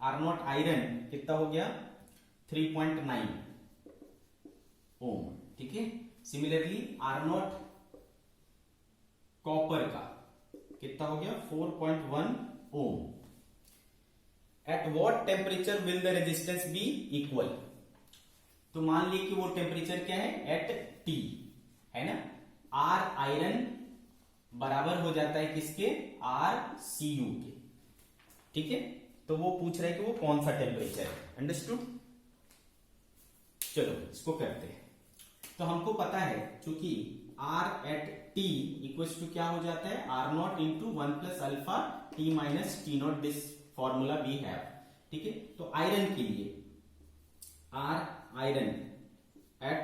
R not iron कितना हो गया 3.9 ओम। ठीक है, सिमिलरली आर नॉट कॉपर का कितना हो गया 4.1 ohm. At what temperature will the resistance be equal, तो मान ली कि वो टेम्परेचर क्या है एट टी है ना, आर आयरन बराबर हो जाता है किसके आर सी यू के। ठीक है, तो वो पूछ रहा है कि वो कौन सा टेम्परेचर है, अंडरस्टूड। चलो इसको करते हैं। तो हमको पता है क्योंकि R at T equals to क्या हो जाता है R not into 1 plus alpha T minus T naught, this formula we have. ठीक है, तो आयरन के लिए R iron at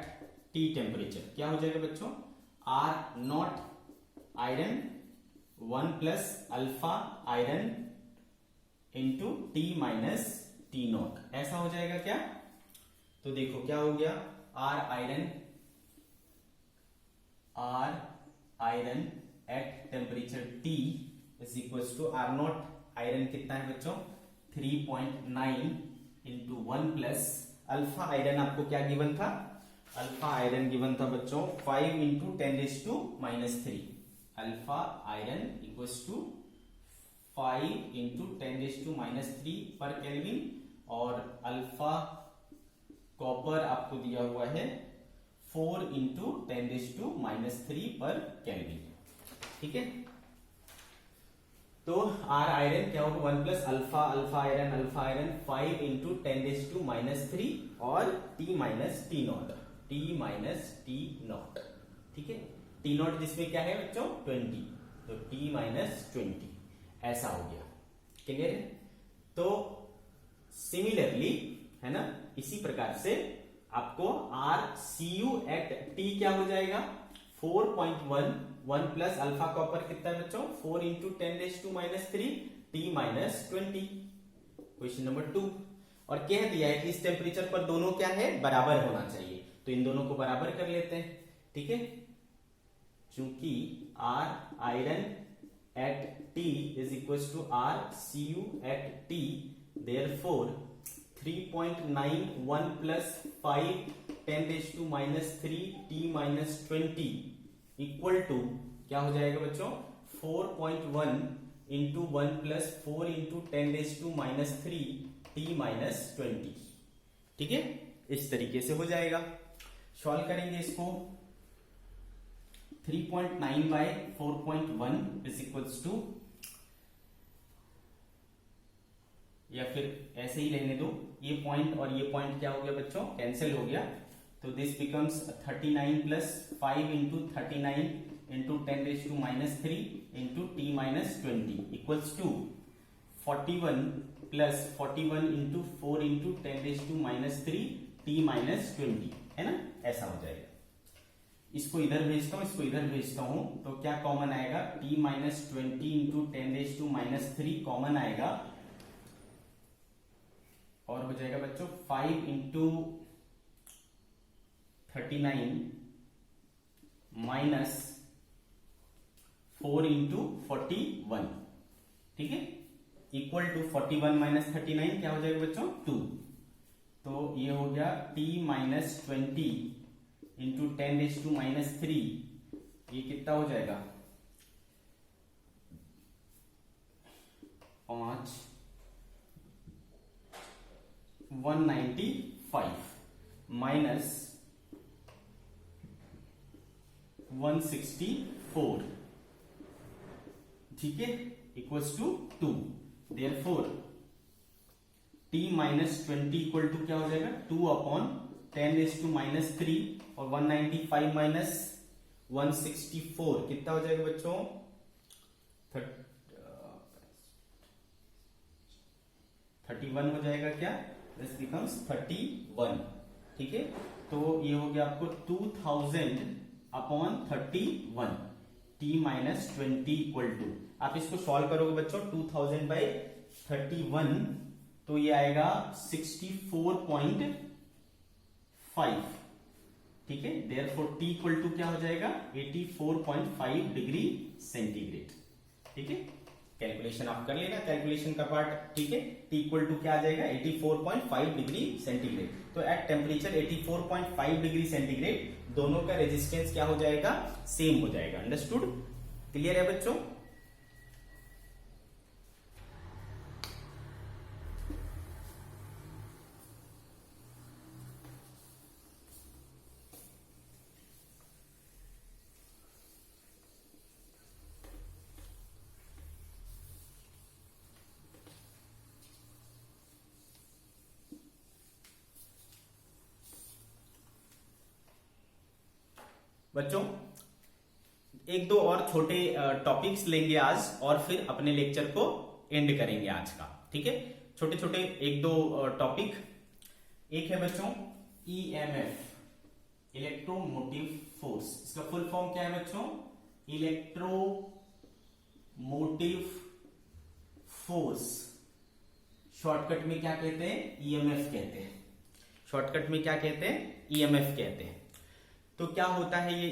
T temperature क्या हो जाएगा बच्चों R not iron 1 plus alpha iron into T minus T naught, ऐसा हो जाएगा क्या। तो देखो क्या हो गया R iron at temperature T is equals to R not iron कितना है बच्चों 3.9 इंटू 1 प्लस अल्फा आयरन, आपको क्या गिवन था अल्फा आयरन गिवन था बच्चों 5 into 10⁻³ alpha iron equals to 5 into 10⁻³ पर केल्विन, और अल्फा कॉपर आपको दिया हुआ है 4 इंटू 10⁻³ पर केल्विन। ठीक है, तो आर आयरन क्या होगा 1 प्लस अल्फा आयरन 5 इंटू 10⁻³ और टी माइनस टी नॉट। ठीक है, टी नॉट जिसमें क्या है बच्चों 20, तो टी माइनस 20 ऐसा हो गया, क्लियर है। तो सिमिलरली है ना, इसी प्रकार से आपको R C U at T क्या हो जाएगा 4.1, 1 प्लस अल्फा कॉपर कितना है बच्चों 4 into 10⁻³ T minus 20। Question number 2, और कह दिया है कि इस टेम्परेचर पर दोनों क्या है, बराबर होना चाहिए। तो इन दोनों को बराबर कर लेते हैं, ठीक है। चूंकि R iron at T is equal to R Cu at T, therefore 3.91 plus 5 10⁻³ T minus 20 equal to क्या हो जाएगा बच्चों, 4.1 into 1 plus 4 into 10⁻³ T minus 20, ठीक है। इस तरीके से हो जाएगा। सॉल्व करेंगे इसको। 3.9 बाय 4.1 इज इक्वल्स टू, या फिर ऐसे ही रहने दो, ये पॉइंट और ये पॉइंट क्या हो गया बच्चों, कैंसिल हो गया। तो this becomes 39 plus 5 into 39 into 10⁻³ into T minus 20 equals to 41 plus 41 into 4 into 10⁻³ T minus 20, है ना, ऐसा हो जाएगा। इसको इधर भेजता हूं, इसको इधर भेजता हूं, तो क्या कॉमन आएगा, T माइनस 20 इंटू 10⁻³ कॉमन आएगा और हो जाएगा बच्चों 5 इंटू 39 माइनस 4 इंटू 41, ठीक है, इक्वल टू 41 माइनस 39 क्या हो जाएगा बच्चों, 2। तो ये हो गया T माइनस 20 इंटू 10⁻³ ये कितना हो जाएगा, 5 195 माइनस 164, ठीक है, equals to 2। Therefore T minus 20 equal to क्या हो जाएगा, 2 अपॉन 10⁻³ और 195 माइनस 164 कितना हो जाएगा बच्चों, 31 हो जाएगा क्या, दिस बिकम्स 31, ठीक है। तो ये हो गया आपको 2000 upon 31, T minus 20 equal to, आप इसको सॉल्व करोगे बच्चों 2000 बाई 31, तो ये आएगा 64.5, ठीक है। देयरफॉर T इक्वल टू क्या हो जाएगा, 84.5 डिग्री सेंटीग्रेड, ठीक है। कैलकुलेशन आप कर लेना, कैलकुलेशन का पार्ट, ठीक है। T इक्वल टू क्या आ जाएगा, 84.5 डिग्री सेंटीग्रेड। तो एट टेम्परेचर 84.5 डिग्री सेंटीग्रेड दोनों का रेजिस्टेंस क्या हो जाएगा, सेम हो जाएगा। अंडरस्टूड, क्लियर है बच्चों। बच्चों एक दो और छोटे टॉपिक्स लेंगे आज और फिर अपने लेक्चर को एंड करेंगे आज का, ठीक है। छोटे छोटे एक दो टॉपिक, एक है बच्चों EMF, इलेक्ट्रोमोटिव फोर्स। इसका फुल फॉर्म क्या है बच्चों, इलेक्ट्रोमोटिव फोर्स। शॉर्टकट में क्या कहते हैं, EMF कहते हैं। शॉर्टकट में क्या कहते हैं, EMF कहते हैं। तो क्या होता है ये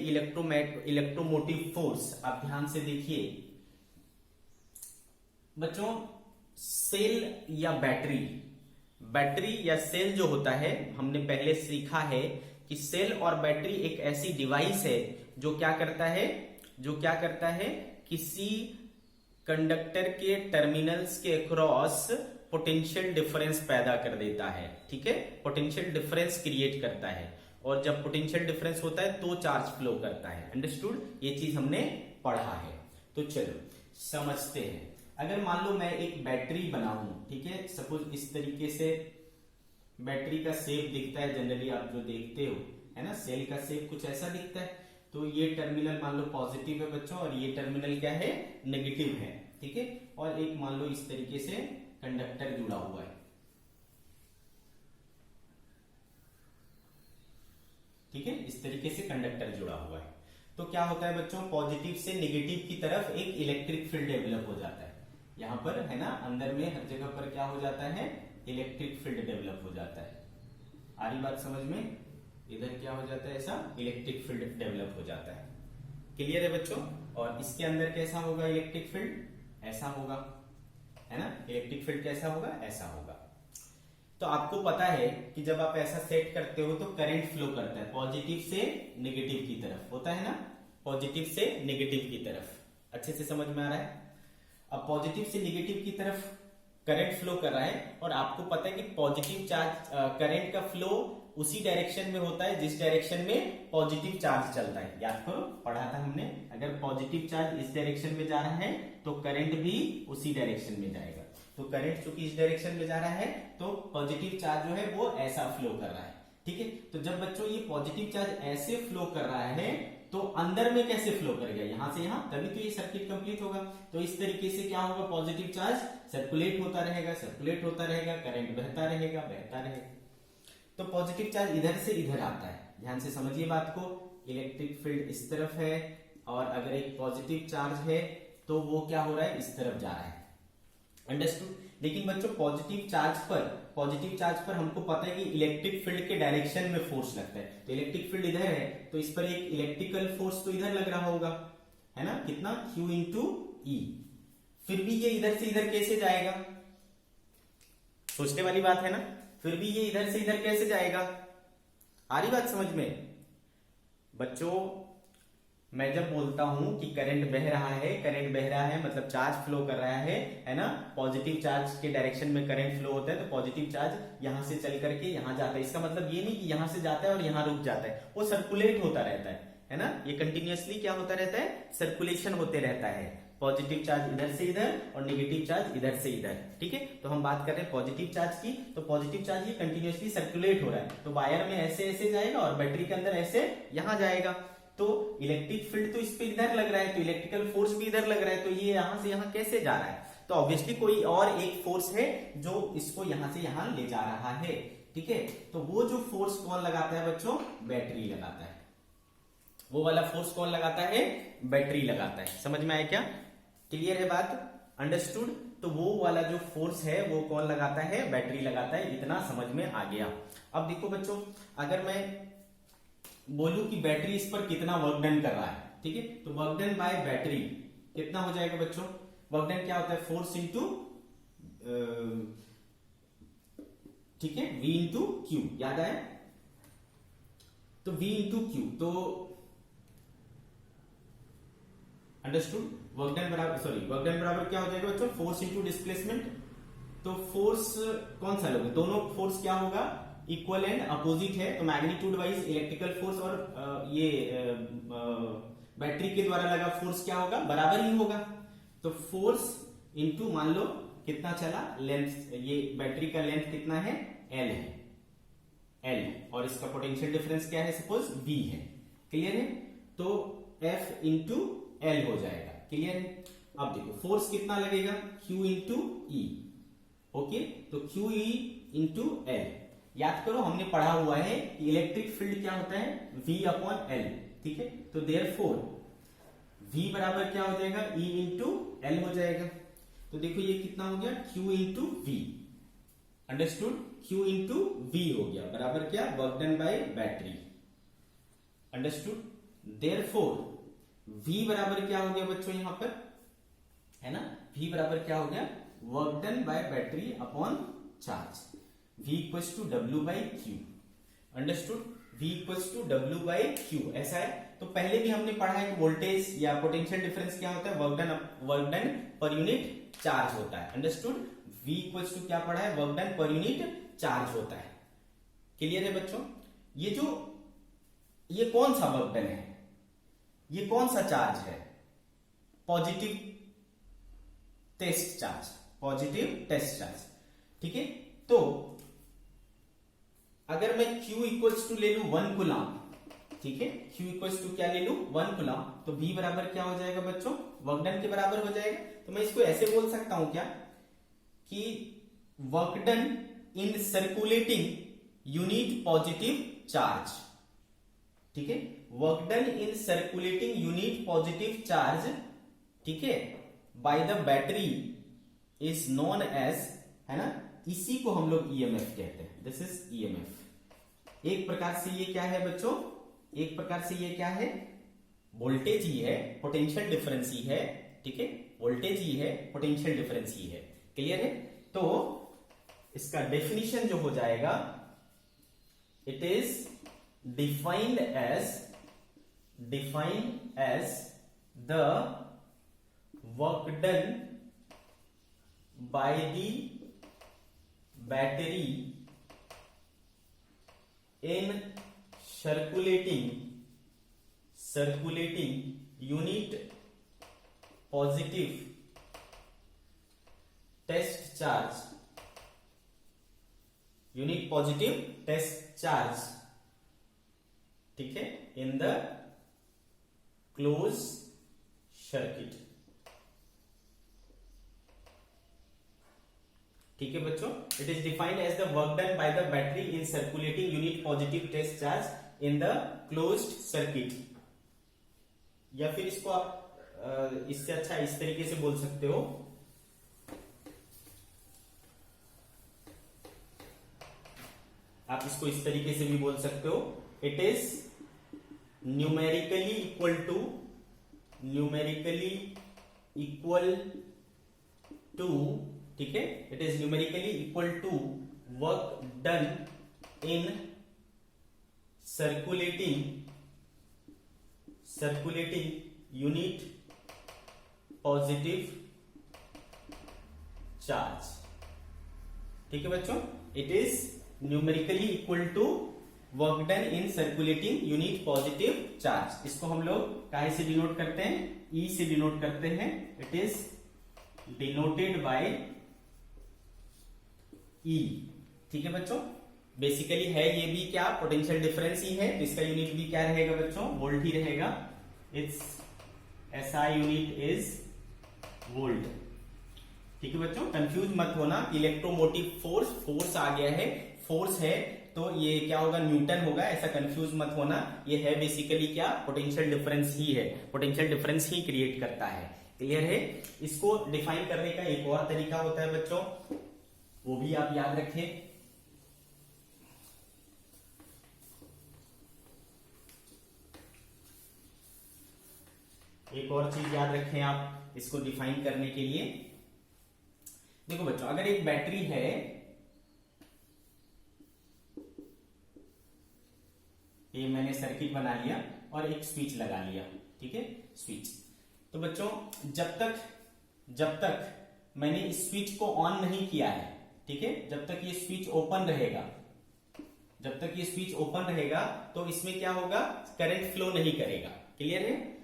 इलेक्ट्रोमोटिव फोर्स, आप ध्यान से देखिए बच्चों। सेल या बैटरी या सेल जो होता है, हमने पहले सीखा है कि सेल और बैटरी एक ऐसी डिवाइस है जो क्या करता है, किसी कंडक्टर के टर्मिनल्स के अक्रॉस पोटेंशियल डिफरेंस पैदा कर देता है, ठीक है। पोटेंशियल डिफरेंस क्रिएट करता है, और जब पोटेंशियल डिफरेंस होता है तो चार्ज फ्लो करता है। अंडरस्टूड, ये चीज हमने पढ़ा है। तो चलो समझते हैं। अगर मान लो मैं एक बैटरी बनाऊं, ठीक है, सपोज इस तरीके से बैटरी का शेप दिखता है, जनरली आप जो देखते हो, है ना, सेल का शेप कुछ ऐसा दिखता है। तो ये टर्मिनल मान लो पॉजिटिव है बच्चों, और ये टर्मिनल क्या है, नेगेटिव है, ठीक है। और एक मान लो इस तरीके से कंडक्टर जुड़ा हुआ है, ठीक है, इस तरीके से कंडक्टर जुड़ा हुआ है। तो क्या होता है बच्चों, पॉजिटिव से नेगेटिव की तरफ एक इलेक्ट्रिक फील्ड डेवलप हो जाता है। यहां पर है ना, अंदर में हर जगह पर क्या हो जाता है, इलेक्ट्रिक फील्ड डेवलप हो जाता है। आ रही बात समझ में? इधर क्या हो जाता है, ऐसा इलेक्ट्रिक फील्ड डेवलप हो जाता है। क्लियर है बच्चों? और इसके अंदर कैसा होगा इलेक्ट्रिक फील्ड? ऐसा होगा, है ना। इलेक्ट्रिक फील्ड कैसा होगा? ऐसा होगा। तो आपको पता है कि जब आप ऐसा सेट करते हो तो करंट फ्लो करता है पॉजिटिव से नेगेटिव की तरफ, होता है ना, पॉजिटिव से नेगेटिव की तरफ। अच्छे से समझ में आ रहा है? अब पॉजिटिव से नेगेटिव की तरफ करंट फ्लो कर रहा है, और आपको पता है कि पॉजिटिव चार्ज करंट का फ्लो उसी डायरेक्शन में होता है जिस डायरेक्शन में पॉजिटिव चार्ज चलता है। याद करो, पढ़ा था हमने, अगर पॉजिटिव चार्ज इस डायरेक्शन में जा रहा है तो करंट भी उसी डायरेक्शन में जाएगा। तो करंट चूंकि इस डायरेक्शन में जा रहा है तो पॉजिटिव चार्ज जो है वो ऐसा फ्लो कर रहा है, ठीक है। तो जब बच्चों ये पॉजिटिव चार्ज ऐसे फ्लो कर रहा है तो अंदर में कैसे फ्लो करेगा, यहां से यहां, तभी तो ये सर्किट कंप्लीट होगा। तो इस तरीके से क्या होगा, पॉजिटिव चार्ज सर्कुलेट होता रहेगा, सर्कुलेट होता रहेगा, करंट बहता रहेगा, बहता रहेगा। तो पॉजिटिव चार्ज इधर से इधर आता है, ध्यान से समझिए बात को। इलेक्ट्रिक फील्ड इस तरफ है और अगर एक पॉजिटिव चार्ज है तो वो क्या हो रहा है, इस तरफ जा रहा है। अंडरस्टूड? लेकिन बच्चों पॉजिटिव चार्ज पर हमको पता है कि इलेक्ट्रिक फील्ड के डायरेक्शन में फोर्स लगता है। तो इलेक्ट्रिक फील्ड इधर है तो इस पर एक इलेक्ट्रिकल फोर्स तो इधर लग रहा होगा, है ना, कितना, Q इंटू ई। फिर भी ये इधर से इधर कैसे जाएगा, सोचने वाली बात है ना। फिर भी ये इधर से इधर कैसे जाएगा? आ रही बात समझ में? बच्चों मैं जब बोलता हूं कि करंट बह रहा है मतलब चार्ज फ्लो कर रहा है ना, पॉजिटिव चार्ज के डायरेक्शन में करंट फ्लो होता है, तो पॉजिटिव चार्ज यहां से चल करके यहां जाता है। इसका मतलब ये नहीं कि यहां से जाता है और यहां रुक जाता है, वो सर्कुलेट होता रहता है ना। ये कंटिन्यूअसली क्या होता रहता है, सर्कुलेशन होते रहता है। पॉजिटिव चार्ज इधर से इधर और नेगेटिव चार्ज इधर से इधर, ठीक है। तो हम बात कर रहे हैं पॉजिटिव चार्ज की, तो पॉजिटिव चार्ज ये कंटिन्यूअसली सर्कुलेट हो रहा है, तो वायर में ऐसे ऐसे जाएगा और बैटरी के अंदर ऐसे यहां जाएगा। तो इलेक्ट्रिक फील्ड तो इस पे इधर लग रहा है, तो इलेक्ट्रिकल फोर्स भी इधर लग रहा है, तो ये यहां से यहां कैसे जा रहा है? तो ऑब्वियसली कोई और एक फोर्स है जो इसको यहां से यहां ले जा रहा है, ठीक है। तो वो जो फोर्स कौन लगाता है बच्चों? बैटरी लगाता है। वो वाला फोर्स कौन लगाता है? बैटरी लगाता है। समझ में आया क्या? क्लियर है बात? अंडरस्टूड? तो वो वाला जो फोर्स है वो कौन लगाता है? बैटरी लगाता है। इतना समझ में आ गया। अब देखो बच्चों, अगर मैं बोलूं कि बैटरी इस पर कितना वर्क डन कर रहा है, ठीक है, तो वर्क डन बाय बैटरी कितना हो जाएगा बच्चों? वर्क डन क्या होता है? फोर्स इंटू, ठीक है, V इंटू क्यू, याद आया? तो V इंटू क्यू, तो अंडरस्टूड? वर्क डन बराबर क्या हो जाएगा बच्चों? Force into displacement. तो फोर्स कौन सा लोगे? दोनों फोर्स क्या होगा? इक्वल एंड अपोजिट है, तो मैग्नीट्यूड वाइज इलेक्ट्रिकल फोर्स और ये बैटरी के द्वारा लगा फोर्स क्या होगा? बराबर ही होगा। तो फोर्स इंटू, मान लो कितना चला लेंथ, ये बैटरी का लेंथ कितना है? L है, L, और इसका पोटेंशियल डिफरेंस क्या है? सपोज V है। क्लियर है? तो F इंटू L हो जाएगा। क्लियर है? अब देखो फोर्स कितना लगेगा? Q इंटू ई। ओके, तो Q E इंटू L। याद करो हमने पढ़ा हुआ है कि इलेक्ट्रिक फील्ड क्या होता है? V अपॉन L, ठीक है। तो देयरफॉर V बराबर क्या हो जाएगा? E इंटू L हो जाएगा। तो देखो ये कितना हो गया? Q into V। Understood? Q into V हो गया बराबर क्या? Work done by battery. Understood? Therefore V बराबर क्या हो गया बच्चों यहां पर, है ना? V बराबर क्या हो गया? Work done by battery upon charge. V equals to W by Q। Understood? V equals to W by Q, ऐसा है। तो पहले भी हमने पढ़ा है कि वोल्टेज या पोटेंशियल डिफरेंस क्या होता है? Work done per unit charge होता है। अंडरस्टूड? V इक्वल्स टू क्या पढ़ा है? Work done per unit charge होता है। क्लियर है बच्चों? ये कौन सा वर्क डन है? ये कौन सा चार्ज है? Positive test charge, positive test charge, ठीक है। तो अगर मैं Q इक्वल्स टू ले लू 1 कूलम, ठीक है, Q इक्वल्स टू क्या ले लू? 1 कूलम, तो V बराबर क्या हो जाएगा बच्चों? वर्क डन के बराबर हो जाएगा। तो मैं इसको ऐसे बोल सकता हूं क्या कि work done in circulating unit positive charge, ठीक है, work done in circulating unit positive charge, ठीक है, by the battery is known as, है ना, इसी को हम लोग ईएमएफ कहते हैं। This is EMF. एक प्रकार से ये क्या है बच्चों, एक प्रकार से ये क्या है, वोल्टेज ही है, पोटेंशियल डिफरेंस ही है, ठीक है, वोल्टेज ही है, पोटेंशियल डिफरेंस ही है। क्लियर है? तो इसका डेफिनेशन जो हो जाएगा, it is defined as the work done by the battery in circulating unit positive test charge, ठीक है, in the closed circuit। ठीक है बच्चों, it is defined as the work done by the battery in circulating unit positive test charge in the closed circuit. या फिर इसको आप इससे अच्छा इस तरीके से बोल सकते हो, आप इसको इस तरीके से भी बोल सकते हो, it is numerically equal to, ठीक है, it is numerically equal to work done in circulating unit positive charge. ठीक है बच्चों, it is numerically equal to work done in circulating unit positive charge. इसको हम लोग काहे से डिनोट करते हैं, ई से डिनोट करते हैं। इट इज डिनोटेड बाय ई। ठीक है बच्चों, बेसिकली है ये भी क्या, पोटेंशियल डिफरेंस ही है, तो इसका यूनिट भी क्या रहेगा बच्चों, वोल्ट ही रहेगा। It's SI unit is volt. ठीक है बच्चों, कंफ्यूज मत होना, इलेक्ट्रोमोटिव फोर्स आ गया है, फोर्स है तो ये क्या होगा, न्यूटन होगा, ऐसा कंफ्यूज मत होना। ये है बेसिकली क्या, पोटेंशियल डिफरेंस ही है, पोटेंशियल डिफरेंस ही क्रिएट करता है। क्लियर है? इसको डिफाइन करने का एक और तरीका होता है बच्चों, वो भी आप याद रखें। एक और चीज याद रखें आप इसको डिफाइन करने के लिए। देखो बच्चों, अगर एक बैटरी है, ये मैंने सर्किट बना लिया और एक स्विच लगा लिया, ठीक है, स्विच। तो बच्चों जब तक मैंने इस स्विच को ऑन नहीं किया है, ठीक है, जब तक ये स्विच ओपन रहेगा, तो इसमें क्या होगा, करंट फ्लो नहीं करेगा। क्लियर है?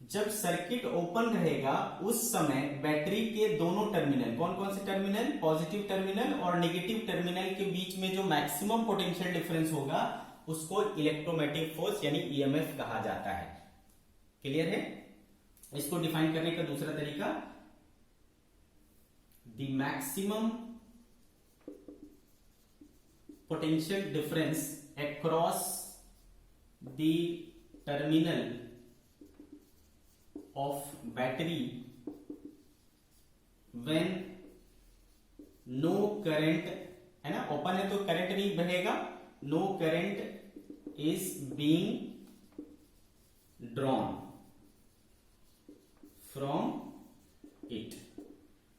जब सर्किट ओपन रहेगा उस समय बैटरी के दोनों टर्मिनल, कौन कौन से टर्मिनल, पॉजिटिव टर्मिनल और नेगेटिव टर्मिनल के बीच में जो मैक्सिमम पोटेंशियल डिफरेंस होगा उसको इलेक्ट्रोमैग्नेटिक फोर्स यानी ईएमएफ कहा जाता है। क्लियर है? इसको डिफाइन करने का दूसरा तरीका, the maximum potential difference across the terminal of battery when no current, है ना, ओपन है तो करंट नहीं बहेगा, no current is being drawn from it।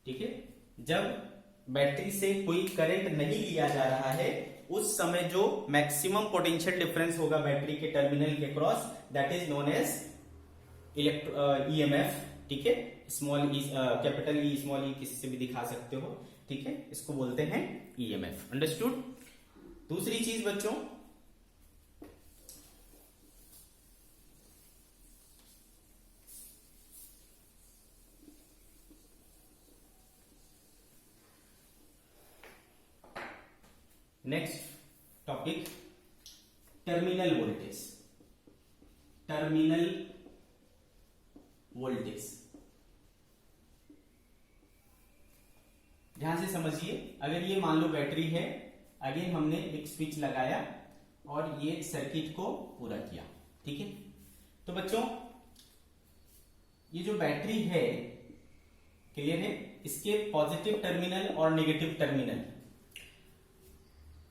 ठीक है, जब बैटरी से कोई करंट नहीं लिया जा रहा है उस समय जो मैक्सिमम पोटेंशियल डिफरेंस होगा बैटरी के टर्मिनल के cross, that is known as EMF. ठीक है, small E, capital E, small E किसी से भी दिखा सकते हो। ठीक है, इसको बोलते हैं ईएमएफ। अंडरस्टूड? दूसरी चीज बच्चों, नेक्स्ट टॉपिक, टर्मिनल वोल्टेज। ध्यान से समझिए, अगर ये मान लो बैटरी है, अगेन हमने एक स्विच लगाया और ये सर्किट को पूरा किया। ठीक है, तो बच्चों ये जो बैटरी है, क्लियर है, इसके पॉजिटिव टर्मिनल और नेगेटिव टर्मिनल।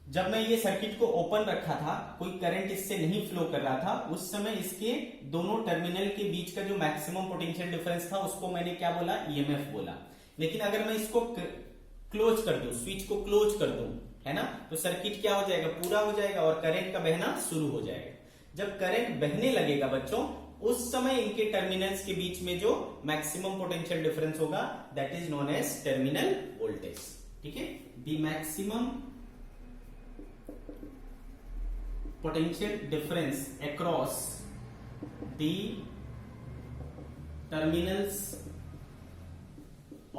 जब मैं ये सर्किट को ओपन रखा था, कोई करंट इससे नहीं फ्लो कर रहा था, उस समय इसके दोनों टर्मिनल के बीच का जो मैक्सिमम पोटेंशियल डिफरेंस था उसको मैंने क्या बोला, ईएमएफ बोला। लेकिन अगर मैं इसको क्लोज कर दूं, स्विच को क्लोज कर दूं, है ना, तो सर्किट क्या हो जाएगा, पूरा हो जाएगा और करंट का बहना शुरू हो जाएगा। जब करंट बहने लगेगा बच्चों, उस समय इनके टर्मिनल्स के बीच में जो मैक्सिमम पोटेंशियल डिफरेंस होगा, that is known as terminal voltage. ठीक है, the maximum potential difference across the terminals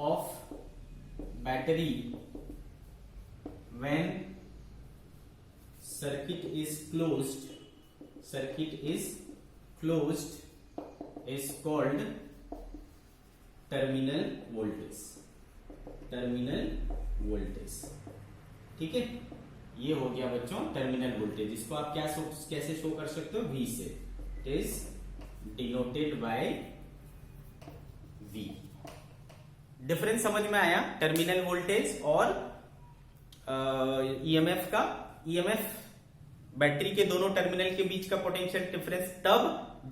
of battery when circuit is closed is called terminal voltage। ठीक है, ये हो गया बच्चों टर्मिनल वोल्टेज। इसको आप कैसे शो कर सकते हो, V से। It is denoted by V। Difference समझ में आया टर्मिनल वोल्टेज और ईएमएफ का। ईएमएफ बैटरी के दोनों टर्मिनल के बीच का पोटेंशियल डिफरेंस तब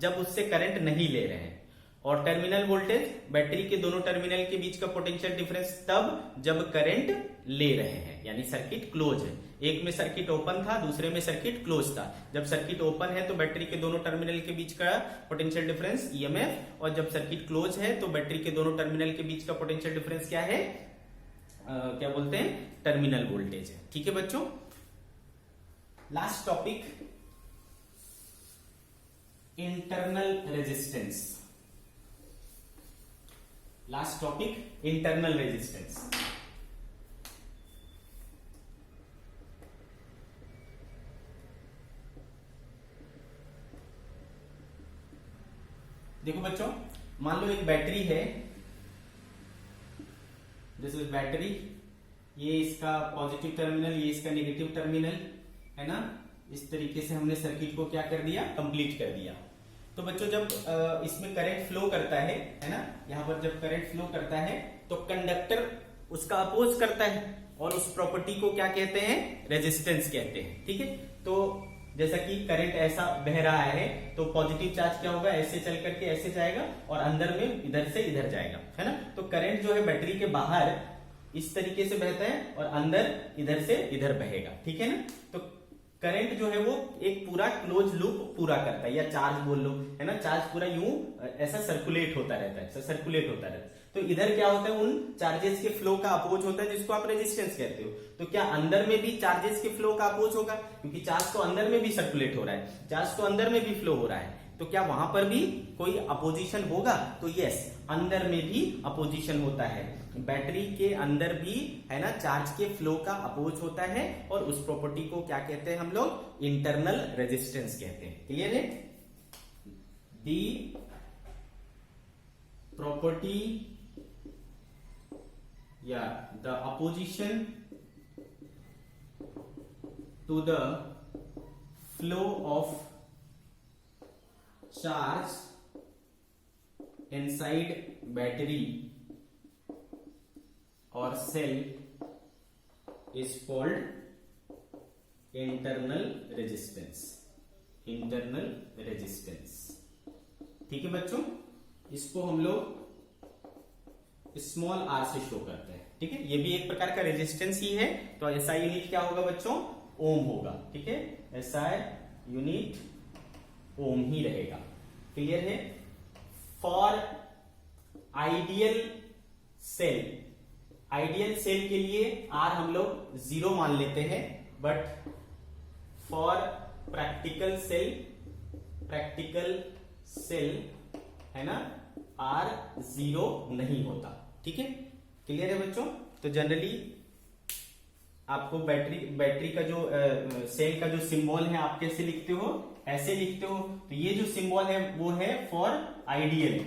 जब उससे करंट नहीं ले रहे हैं, और टर्मिनल वोल्टेज बैटरी के दोनों टर्मिनल के बीच का पोटेंशियल डिफरेंस तब जब करंट ले रहे हैं, यानी सर्किट क्लोज है। एक में सर्किट ओपन था, दूसरे में सर्किट क्लोज था। जब सर्किट ओपन है तो बैटरी के दोनों टर्मिनल के बीच का पोटेंशियल डिफरेंस ईएमएफ, और जब सर्किट क्लोज है तो बैटरी के दोनों टर्मिनल के बीच का पोटेंशियल डिफरेंस क्या है, क्या बोलते हैं, टर्मिनल वोल्टेज है। ठीक है बच्चों, last topic internal resistance. Last topic internal resistance. देखो बच्चों, मान लो एक बैटरी है, दिस इज बैटरी, ये इसका पॉजिटिव टर्मिनल, ये इसका नेगेटिव टर्मिनल, है ना। इस तरीके से हमने सर्किट को क्या कर दिया, कंप्लीट कर दिया। तो बच्चों जब इसमें करंट फ्लो करता है ना, यहां पर जब करंट फ्लो करता है तो कंडक्टर उसका अपोज करता है, और उस प्रॉपर्टी को क्या कहते हैं, रेजिस्टेंस कहते हैं। ठीक है, तो जैसा कि करंट ऐसा बह रहा है तो पॉजिटिव चार्ज क्या होगा, ऐसे चल करके ऐसे जाएगा और अंदर में इधर से इधर जाएगा, है ना। तो करंट जो है बैटरी के बाहर इस तरीके से बहता है और अंदर इधर से इधर बहेगा। ठीक है ना। तो करंट जो है वो एक पूरा क्लोज लूप पूरा करता है, या चार्ज बोल लो, है ना। चार्ज पूरा यूं ऐसा सर्कुलेट होता रहता है, ऐसा सर्कुलेट होता रहता है। तो इधर क्या होता है, उन चार्जेस के फ्लो का अपोज होता है, जिसको आप रेजिस्टेंस कहते हो। तो क्या अंदर में भी चार्जेस के फ्लो का अपोज होगा, क्योंकि चार्ज तो अंदर में भी सर्कुलेट हो रहा है, चार्ज तो अंदर में भी फ्लो हो रहा है, तो क्या वहां पर भी कोई अपोजिशन होगा? तो यस, अंदर में भी अपोजिशन होता है। बैटरी के अंदर भी, है ना, चार्ज के फ्लो का अपोज होता है, और उस प्रॉपर्टी को क्या कहते हैं हम लोग, इंटरनल रेजिस्टेंस कहते हैं। क्लियर है? दी प्रॉपर्टी या the opposition to the flow of charge inside battery or cell is called internal resistance। internal resistance, ठीक है बच्चों। इसको हम लोग स्मॉल r से शो करते हैं। ठीक है, ये भी एक प्रकार का रेजिस्टेंस ही है। तो SI यूनिट क्या होगा बच्चों, ओम होगा। ठीक है, SI यूनिट ओम ही रहेगा। क्लियर है? For ideal cell, ideal cell के लिए आर हम लोग 0 मान लेते हैं, बट फॉर प्रैक्टिकल सेल, है ना, आर 0 नहीं होता। ठीक है, क्लियर है बच्चों। तो जनरली आपको बैटरी का जो सेल का जो सिंबल है आप कैसे लिखते हो, ऐसे लिखते हो। तो ये जो सिंबल है वो है फॉर आइडियल।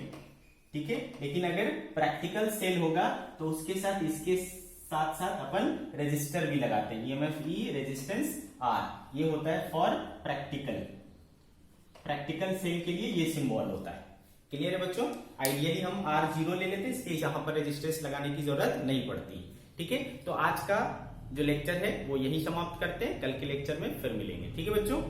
ठीक है, लेकिन अगर प्रैक्टिकल सेल होगा तो उसके साथ इसके साथ साथ अपन रेजिस्टर भी लगाते हैं, EMF E रेजिस्टेंस R। ये होता है फॉर प्रैक्टिकल सेल के लिए ये सिंबल होता है। क्लियर है बच्चों? आइडियली हम R0 ले लेते, इसलिए यहाँ पर रेजिस्टेंस लगाने की जरूरत नहीं पड़ती। ठीक है, तो आज का जो लेक्चर है वो यही समाप्त करते हैं, कल के लेक्चर में फिर मिलेंगे। ठीक है बच्चों।